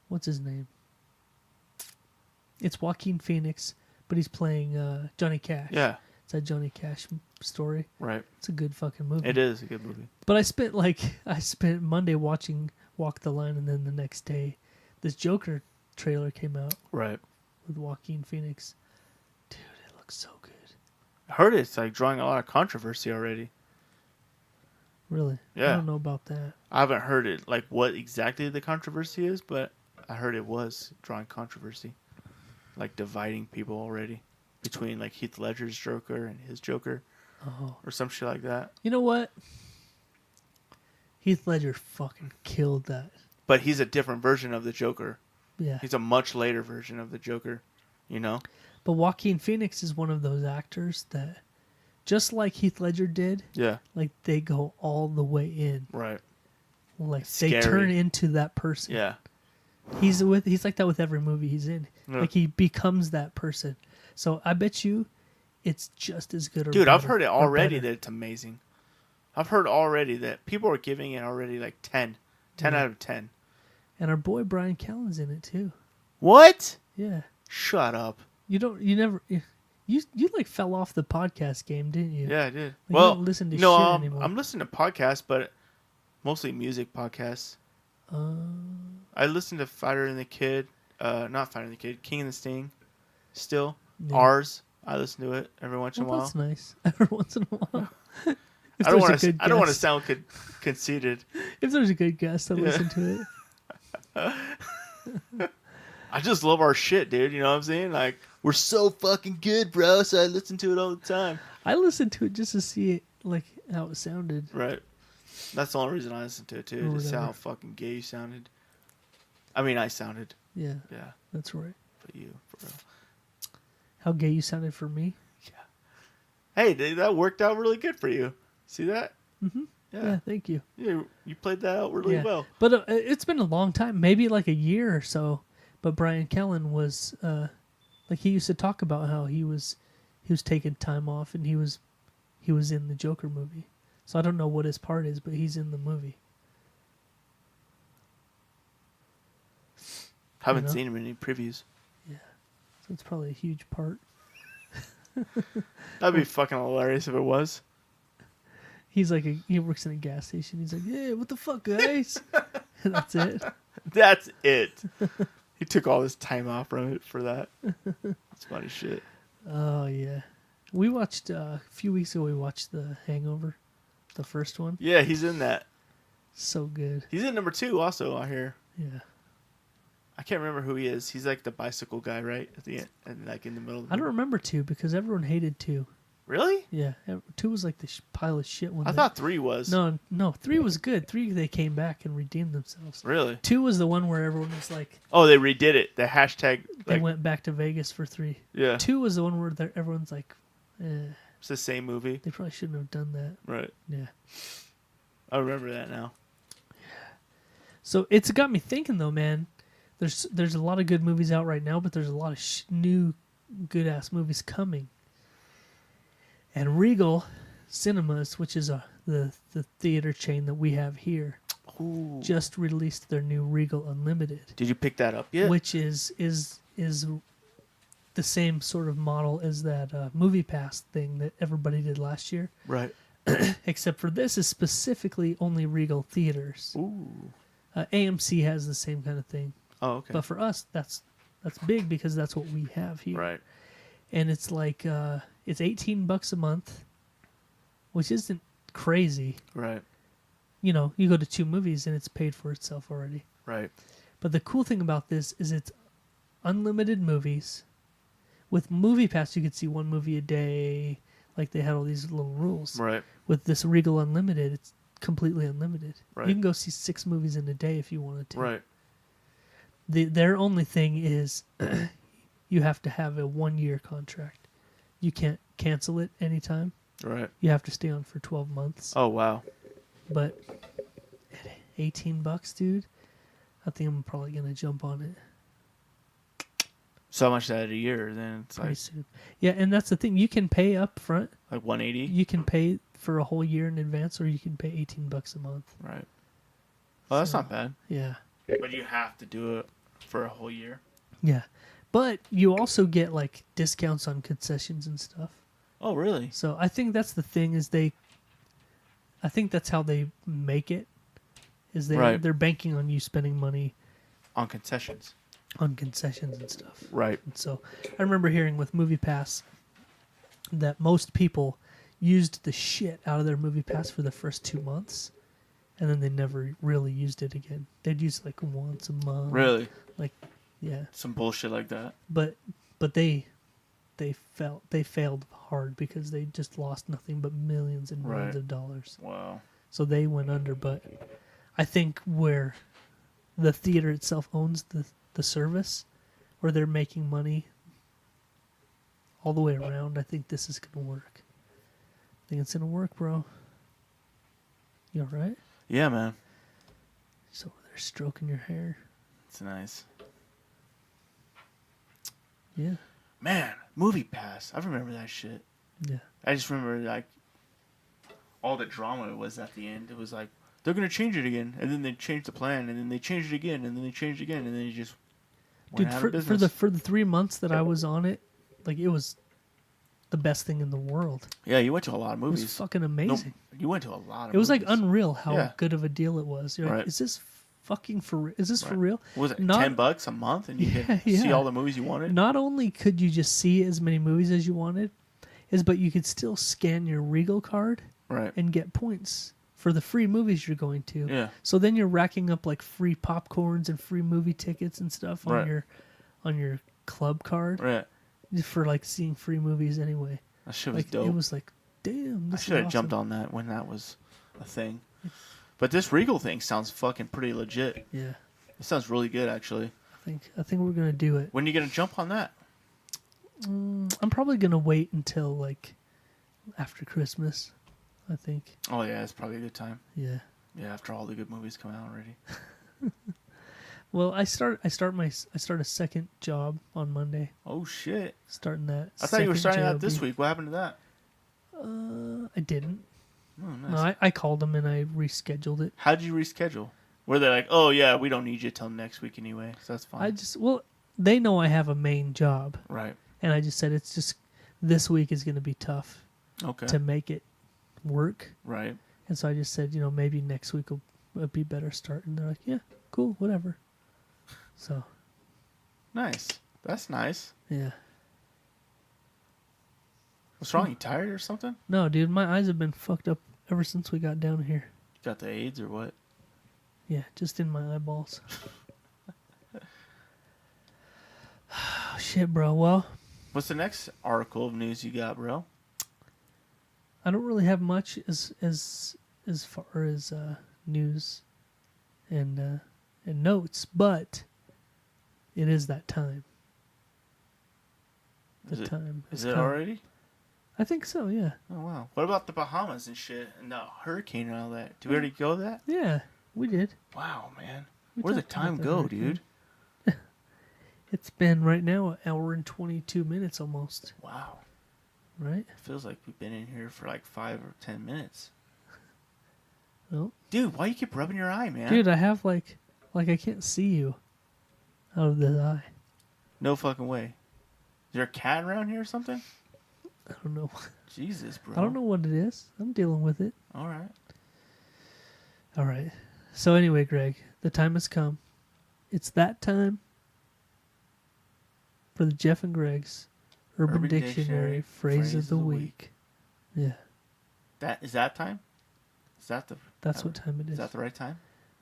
what's his name? It's Joaquin Phoenix, but he's playing Johnny Cash. Yeah. It's that Johnny Cash story. Right. It's a good fucking movie. It is a good movie. But I spent Monday watching Walk the Line, and then the next day, this Joker trailer came out. Right. With Joaquin Phoenix. Dude, it looks so good. I heard it's like drawing a lot of controversy already. Really? Yeah. I don't know about that. I haven't heard it, like what exactly the controversy is, but I heard it was drawing controversy. Like dividing people already. Between like Heath Ledger's Joker and his Joker. Oh. Or some shit like that. You know what? Heath Ledger fucking killed that. But he's a different version of the Joker. Yeah. He's a much later version of the Joker, you know? But Joaquin Phoenix is one of those actors that, just like Heath Ledger did, Yeah. like they go all the way in. Right. Like Scary. they turn into that person. Yeah. He's like that with every movie he's in. Yeah. Like he becomes that person. So I bet you it's just as good or Dude, better, I've heard it already better. that it's amazing. I've heard already that people are giving it already like 10. 10 out of 10. And our boy Brian Callen's in it too. What? Yeah. Shut up. You like fell off the podcast game, didn't you? Yeah, I did. Like, well, you don't listen to no, shit anymore. I'm listening to podcasts, but mostly music podcasts. I listen to Fighter and the Kid. Not Fighter and the Kid. King and the Sting. Still. Yeah. Ours. I listen to it every once in a while. That's nice. Every once in a while. I don't want to sound conceited. If there's a good guest, I'll listen to it. I just love our shit, dude. You know what I'm saying? Like, we're so fucking good, bro. So I listen to it all the time. I listened to it just to see it, like, how it sounded. Right. That's the only reason I listened to it, too. Or Just whatever. how fucking gay you sounded. I mean, I sounded. Yeah, Yeah. that's right. But you, for real. How gay you sounded for me. Hey, dude, that worked out really good for you. See that? Mm-hmm. Yeah, thank you. Yeah, you played that out really well. But it's been a long time, maybe like a year or so. But Brian Kellen was, like, he used to talk about how he was taking time off, and he was in the Joker movie. So I don't know what his part is, but he's in the movie. Haven't seen him in any previews. Yeah, so it's probably a huge part. That'd be fucking hilarious if it was. He's like he works in a gas station. He's like, yeah, what the fuck, guys? And that's it. That's it. He took all his time off from it for that. That's funny shit. Oh yeah, we watched a few weeks ago. We watched The Hangover, the first one. Yeah, he's in that. So good. He's in number 2 also out here. Yeah. I can't remember who he is. He's like the bicycle guy, right? At the end, and like in the middle of the I don't remember 2 because everyone hated 2. Really? Yeah, 2 was like the pile of shit one. I thought 3 was. No, 3 was good. 3 they came back and redeemed themselves. Really? 2 was the one where everyone was like, Oh, they redid it. The hashtag. they Like, went back to Vegas for 3. yeah. 2 was the one where everyone's like, It's the same movie. they probably shouldn't have done that. Right. Yeah. I remember that now. So it's got me thinking though, man. There's a lot of good movies out right now, but there's a lot of new good ass movies coming. And Regal Cinemas, which is the theater chain that we have here, just released their new Regal Unlimited. Did you pick that up yet? Which is the same sort of model as that Movie Pass thing that everybody did last year. Right. Except for this is specifically only Regal theaters. Ooh. AMC has the same kind of thing. Oh, okay. But for us, that's big because that's what we have here. Right. And it's like it's $18 a month, which isn't crazy. Right. You know, you go to 2 movies and it's paid for itself already. Right. But the cool thing about this is it's unlimited movies. With Movie Pass, you could see 1 movie a day. Like they had all these little rules. Right. With this Regal Unlimited, it's completely unlimited. Right. You can go see 6 movies in a day if you wanted to. Right. Their only thing is you have to have a 1-year contract. You can't cancel it anytime. Right. You have to stay on for 12 months. Oh, wow. But at $18, dude, I think I'm probably going to jump on it So much that a year, then it's pretty like soon. Yeah, and that's the thing. You can pay up front. like 180. You can pay for a whole year in advance, or you can pay $18 a month. Right. Well, that's So, not bad. Yeah. But you have to do it for a whole year. Yeah. But you also get like discounts on concessions and stuff. Oh, really? So I think that's the thing is I think that's how they make it. Is they're banking on you spending money On concessions. on concessions and stuff. Right. And so I remember hearing with Movie Pass that most people used the shit out of their Movie Pass for the first 2 months, and then they never really used it again. They'd use like once a month. Really? Like, yeah. Some bullshit like that. But they failed hard because they just lost nothing but millions and millions of dollars. Wow. So they went under. But I think where the theater itself owns the service, where they're making money all the way around, I think this is going to work. I think it's going to work, bro. You all right? Yeah, man. He's over there stroking your hair. It's nice. Yeah. Man, Movie Pass. I remember that shit. Yeah. I just remember like all the drama it was at the end. It was like they're gonna change it again, and then they changed the plan, and then they changed it again, and then they changed it again, and then it just went Dude, out for of business. the 3 months that I was on it, like it was the best thing in the world. Yeah, you went to a lot of It movies. was fucking No, amazing. you went to a lot of. It was like movies. unreal how Yeah. good of a deal it was. You're like, Right. is this fucking for? Is this for Right. real? What was it Not- $10 a month, and you Yeah, could see yeah. all the movies you wanted? Not only could you just see as many movies as you wanted, but you could still scan your Regal card Right. and get points for the free movies you're going to. Yeah. So then you're racking up like free popcorns and free movie tickets and stuff on Right. your on your club card Right. just for like seeing free movies anyway. That shit was Like dope. it was like, damn, I this should have is jumped awesome. on that when that was a thing. But this Regal thing sounds fucking pretty legit. Yeah, It sounds really good, actually. I think we're gonna do it. When are you gonna jump on that? I'm probably gonna wait until like after Christmas. I think. Oh yeah, it's probably a good time. Yeah. Yeah, after all the good movies come out already. Well, I start a second job on Monday. Oh shit! Starting that. I thought you were starting second that this job. week. What happened to that? I didn't. Oh, nice. No, I called them and I rescheduled it. How'd you reschedule? Were they like, oh yeah, we don't need you till next week anyway, so that's fine. They know I have a main job, Right. and I just said it's just this week is going to be tough Okay. to make it work, Right. and so I just said, maybe next week will be better start, and they're like, yeah, cool, whatever. So. Nice. That's nice. Yeah. What's wrong? You tired or something? No, dude, my eyes have been fucked up ever since we got down here. You got the AIDS or what? Yeah, just in my eyeballs. Oh, shit, bro. Well, What's the next article of news you got, bro? I don't really have much as far as news and notes, but it is that time. The time Is has it come. already? I think so. Yeah. Oh wow. What about the Bahamas and shit and the hurricane and all that? Did we already go that? Yeah, we did. Wow, man. We Where'd the talked about time the go, hurricane. dude? It's been right now an hour and 22 minutes almost. Wow. Right? Feels like we've been in here for like 5 or 10 minutes. Well, Dude, why you keep rubbing your eye, man? dude, I have like I can't see you out of the eye. No fucking way. Is there a cat around here or something? I don't know. Jesus, bro. I don't know what it is. I'm dealing with it. All right. All right. So anyway, Greg, the time has come. It's that time for the Jeff and Greg's Urban Dictionary phrase of the week. Yeah, Is that time? Is that the? that's what time it is. Is that the right time?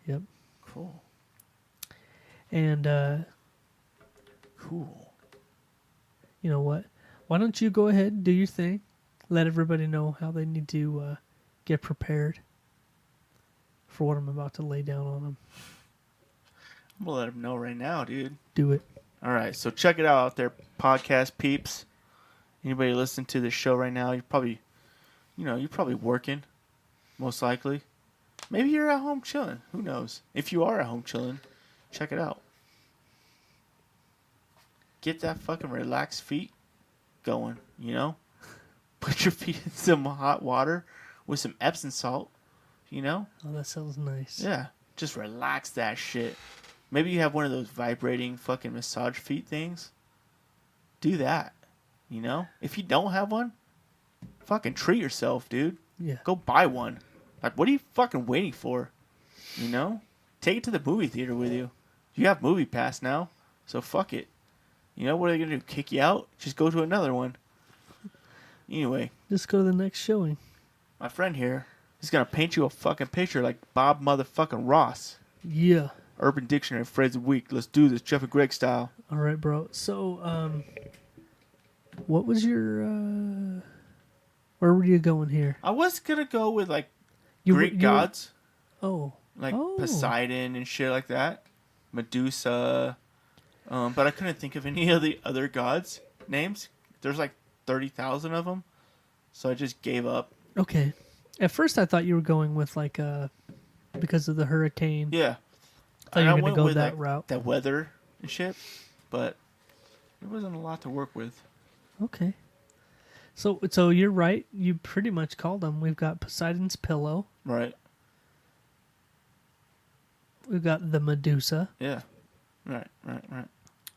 Yep. Cool. And Cool. you know what? Why don't you go ahead and do your thing? Let everybody know how they need to get prepared for what I'm about to lay down on them. I'm gonna let them know right now, dude. Do it. All right, so check it out there, podcast peeps. Anybody listening to this show right now, you're probably working, most likely. Maybe you're at home chilling. Who knows? If you are at home chilling, check it out. Get that fucking relaxed feet going, Put your feet in some hot water with some Epsom salt, Oh, that sounds nice. Yeah, just relax that shit. Maybe you have one of those vibrating fucking massage feet things. Do that, If you don't have one, fucking treat yourself, dude. Yeah. Go buy one. Like, what are you fucking waiting for? Take it to the movie theater with you. You have Movie Pass now, so fuck it. What are they gonna do? Kick you out? Just go to another one. Anyway, Just go to the next showing. my friend here is gonna paint you a fucking picture like Bob motherfucking Ross. Yeah. Urban Dictionary phrase of the week. Let's do this, Jeff and Greg style. All right, bro. So, what was your where were you going here? I was gonna go with like You Greek you gods, Oh. like Oh. Poseidon and shit like that, Medusa. But I couldn't think of any of the other gods' names. There's like 30,000 of them, so I just gave up. Okay. At first, I thought you were going with like because of the hurricane. Yeah, I thought you were went going to go with, that like, route. that weather and shit, but there wasn't a lot to work with. Okay. So you're right. You pretty much called them. We've got Poseidon's pillow. Right? We've got the Medusa, Yeah. Right.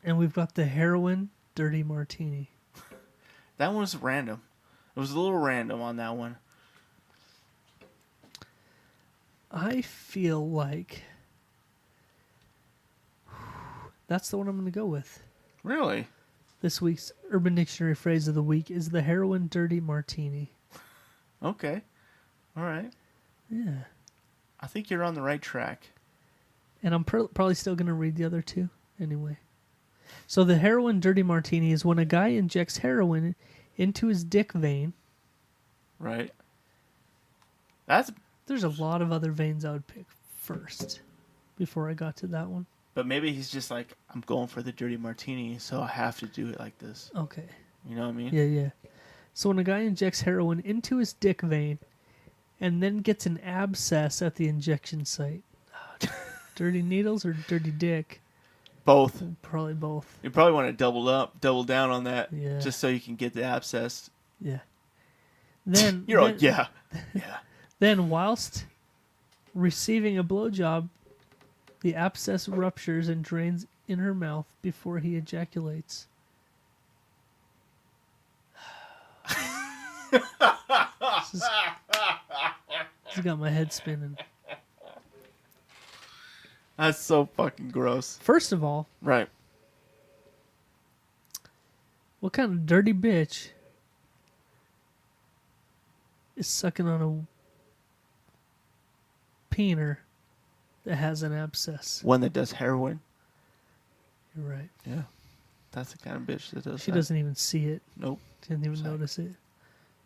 and we've got the heroin dirty martini. That one was random. It was a little random on that one. I feel like that's the one I'm going to go with. Really? This week's Urban Dictionary phrase of the week is the heroin dirty martini. Okay. All right. Yeah. I think you're on the right track. And I'm probably still going to read the other two anyway. So the heroin dirty martini is when a guy injects heroin into his dick vein. Right. There's a lot of other veins I would pick first before I got to that one. But maybe he's just like, I'm going for the dirty martini, so I have to do it like this. Okay. You know what I mean? Yeah. So when a guy injects heroin into his dick vein and then gets an abscess at the injection site. Dirty needles or dirty dick? Both. Probably both. You probably want to double down on that, Yeah. just so you can get the abscess. Yeah. Then You're like, yeah. Then whilst receiving a blowjob, the abscess ruptures and drains in her mouth before he ejaculates. This has got my head spinning. That's so fucking gross. First of all, Right. what kind of dirty bitch is sucking on a peener that has an abscess? One that does heroin. You're right. Yeah. That's the kind of bitch that does She that. doesn't even see it. Nope. Didn't even notice it.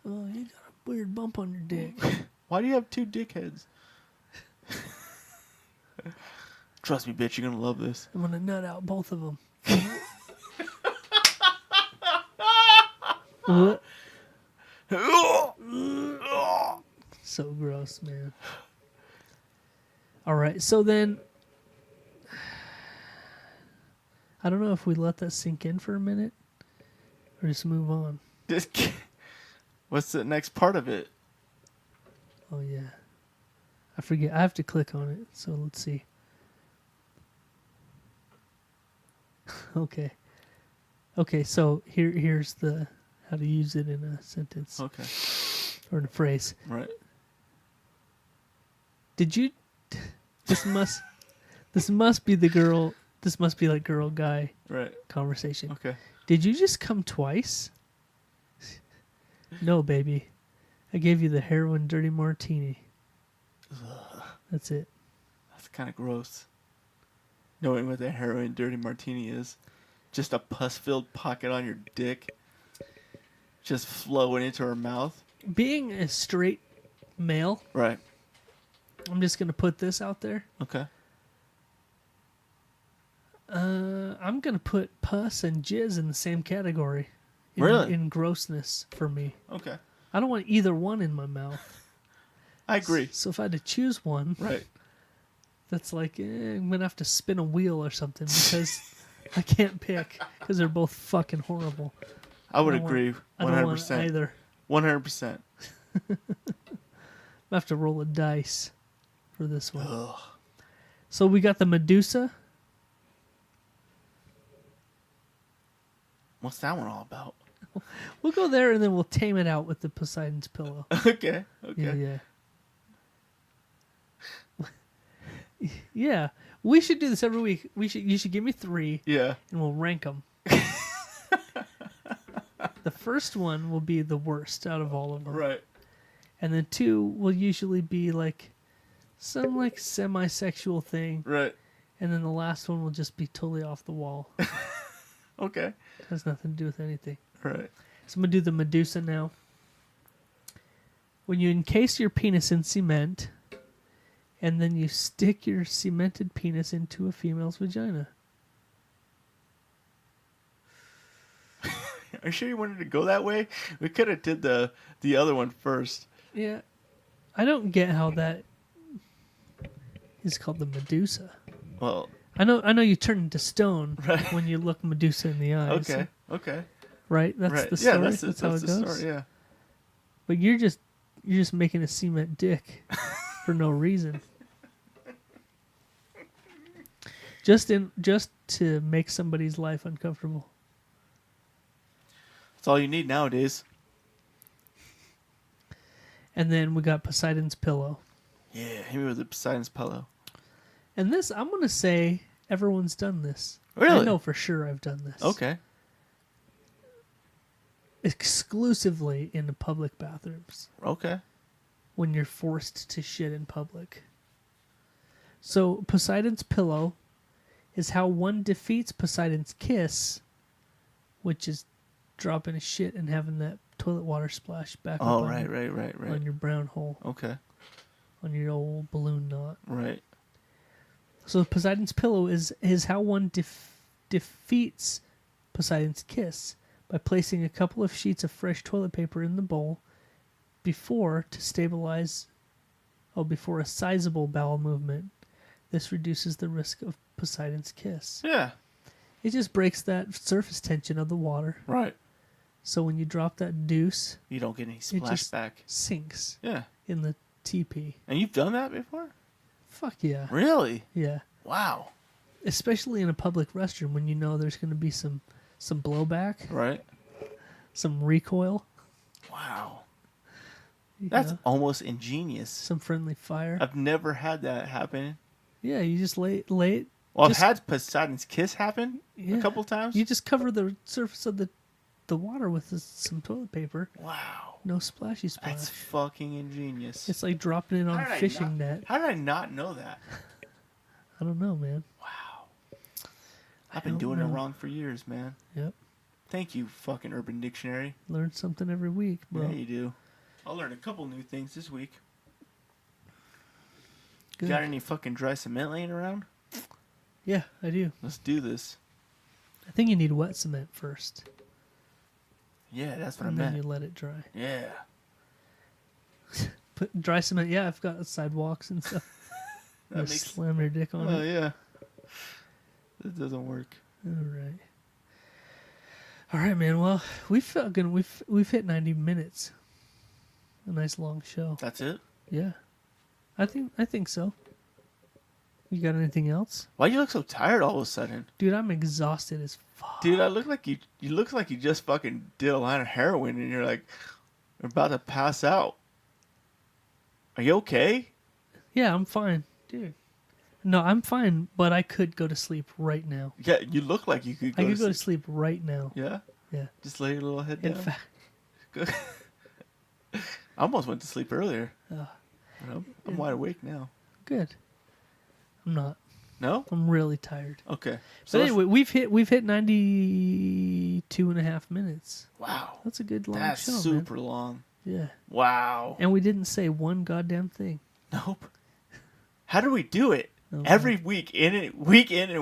Oh, you got a weird bump on your dick. Why do you have two dickheads? Trust me, bitch, you're gonna love this. I'm gonna nut out both of them. So gross, man. All right, so then I don't know if we let that sink in for a minute or just move on. What's the next part of it? Oh yeah, I forget. I have to click on it. So let's see. Okay. So here's the how to use it in a sentence Okay. or in a phrase. Right. Did you? This must be the girl. This must be like girl guy Right. conversation. Okay. Did you just come twice? No, baby. I gave you the heroin dirty martini. That's it. That's kind of gross. Knowing what the heroin dirty martini is. Just a pus-filled pocket on your dick. Just flowing into her mouth. Being a straight male, Right. I'm just going to put this out there. Okay. I'm going to put pus and jizz in the same category. Really? In grossness for me. Okay. I don't want either one in my mouth. I agree. So if I had to choose one, Right. that's like, I'm going to have to spin a wheel or something because I can't pick because they're both fucking horrible. I would don't want- agree. I don't want 100%. either. 100%. I have to roll a dice for this one. Ugh. So we got the Medusa. What's that one all about? We'll go there and then we'll tame it out with the Poseidon's pillow. Okay. Okay. Yeah. Yeah. We should do this every week. You should give me 3 Yeah. and we'll rank them. The first one will be the worst out of all of them. Right. And then 2 will usually be like some like semi-sexual thing. Right. And then the last one will just be totally off the wall. Okay. Has nothing to do with anything. Right. So I'm going to do the Medusa now. When you encase your penis in cement, and then you stick your cemented penis into a female's vagina. Are you sure you wanted to go that way? We could have did the other one first. Yeah. I don't get how that is called the Medusa. Well, I know you turn into stone Right. when you look Medusa in the eyes. okay. Okay. Right? That's Right. the story. Yeah, that's how it the goes. story, yeah. But you're just making a cement dick for no reason. Just to make somebody's life uncomfortable. That's all you need nowadays. And then we got Poseidon's pillow. Yeah, hit me with the Poseidon's pillow. And this, I'm going to say everyone's done this. Really? I know for sure I've done this. Okay. Exclusively in the public bathrooms. Okay. When you're forced to shit in public. So Poseidon's pillow is how one defeats Poseidon's kiss, which is dropping a shit and having that toilet water splash back up on, on your brown hole. Okay. On your old balloon knot. Right. So Poseidon's pillow is how one defeats Poseidon's kiss by placing a couple of sheets of fresh toilet paper in the bowl before a sizable bowel movement. This reduces the risk of Poseidon's kiss. Yeah. It just breaks that surface tension of the water. Right. So when you drop that deuce, you don't get any it just splashback. sinks. Yeah. In the TP. And you've done that before? Fuck yeah. Really? Yeah. Wow. Especially in a public restroom when you know there's going to be some blowback. Right. Some recoil. Wow. That's almost ingenious. Some friendly fire. I've never had that happen. Yeah, you just lay it. Well, I've had Poseidon's kiss happen a couple times. You just cover the surface of the water with some toilet paper. Wow. No splashy splash. That's fucking ingenious. It's like dropping it on a fishing net. How did I not know that? I don't know, man. Wow. I've been doing it wrong for years, man. Yep. Thank you, fucking Urban Dictionary. Learn something every week, bro. Yeah, you do. I'll learn a couple new things this week. Good. Got any fucking dry cement laying around? Yeah, I do. Let's do this. I think you need wet cement first. Yeah, that's what and I meant. then you let it dry. Yeah. Put dry cement. Yeah, I've got sidewalks and stuff. Slam your dick on it. Oh yeah. This doesn't work. All right, man. Well, we've hit 90 minutes. A nice long show. That's it? Yeah. I think so. You got anything else? Why you look so tired all of a sudden? Dude, I'm exhausted as fuck. Dude, I look like you look like you just fucking did a line of heroin and you're like you're about to pass out. Are you okay? Yeah, I'm fine. Dude. No, I'm fine, but I could go to sleep right now. Yeah, you look like you could go to sleep right now. Yeah? Yeah. Just lay your little head down. In fact. Good. I almost went to sleep earlier. I'm wide awake now. Good. I'm not. No? I'm really tired. Okay. So anyway, we've hit 92 and a half minutes. Wow. That's a good long That's show, super man. long. Yeah. Wow. And we didn't say one goddamn thing. Nope. How do we do it? Oh, Every week in and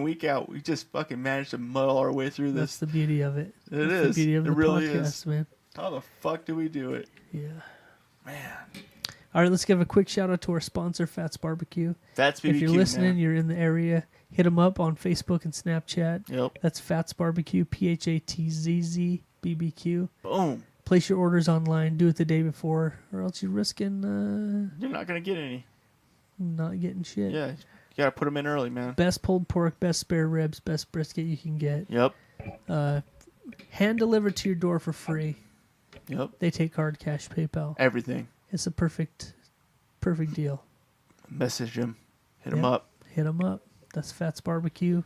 week out, we just fucking manage to muddle our way through this. That's the beauty of it. It That's is. the beauty of it the really podcast, is. Man. How the fuck do we do it? Yeah. Man. All right, let's give a quick shout out to our sponsor, Fats Barbecue. Fats BBQ. If you're listening, man. you're in the area, hit them up on Facebook and Snapchat. Yep. That's Fats Barbecue, PHATZZ BBQ. Boom. Place your orders online. Do it the day before, or else you're risking You're not gonna get any. not getting shit. Yeah. You gotta put them in early, man. Best pulled pork, best spare ribs, best brisket you can get. Yep. Hand delivered to your door for free. Yep. They take card, cash, PayPal. Everything. It's a perfect deal. Message them. Hit them up. Hit them up. That's Fats Barbecue,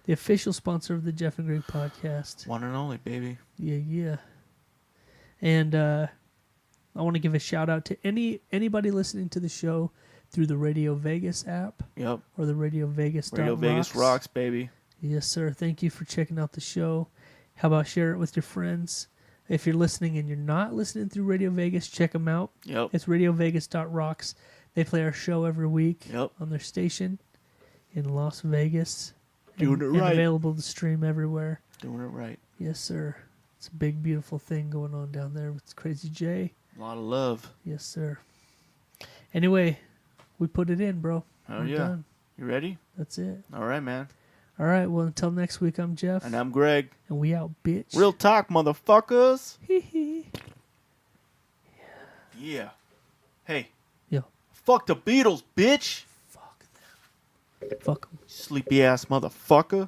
the official sponsor of the Jeff and Greg podcast. One and only, baby. Yeah. And I want to give a shout out to anybody listening to the show through the Radio Vegas app. Yep. Or the Radio Vegas. Radio Vegas rocks, baby. Yes, sir. Thank you for checking out the show. How about share it with your friends? If you're listening and you're not listening through Radio Vegas, check them out. Yep. It's radiovegas.rocks. They play our show every week Yep. on their station in Las Vegas. Doing it right. And available to stream everywhere. Doing it right. Yes, sir. It's a big, beautiful thing going on down there with Crazy J. A lot of love. Yes, sir. Anyway, we put it in, bro. Oh, We're yeah. done. You ready? That's it. All right, man. All right, well, until next week, I'm Jeff. And I'm Greg. And we out, bitch. Real talk, motherfuckers. Hee. Yeah. Hey. Yo. Fuck the Beatles, bitch. Fuck them. Fuck them. Sleepy ass motherfucker.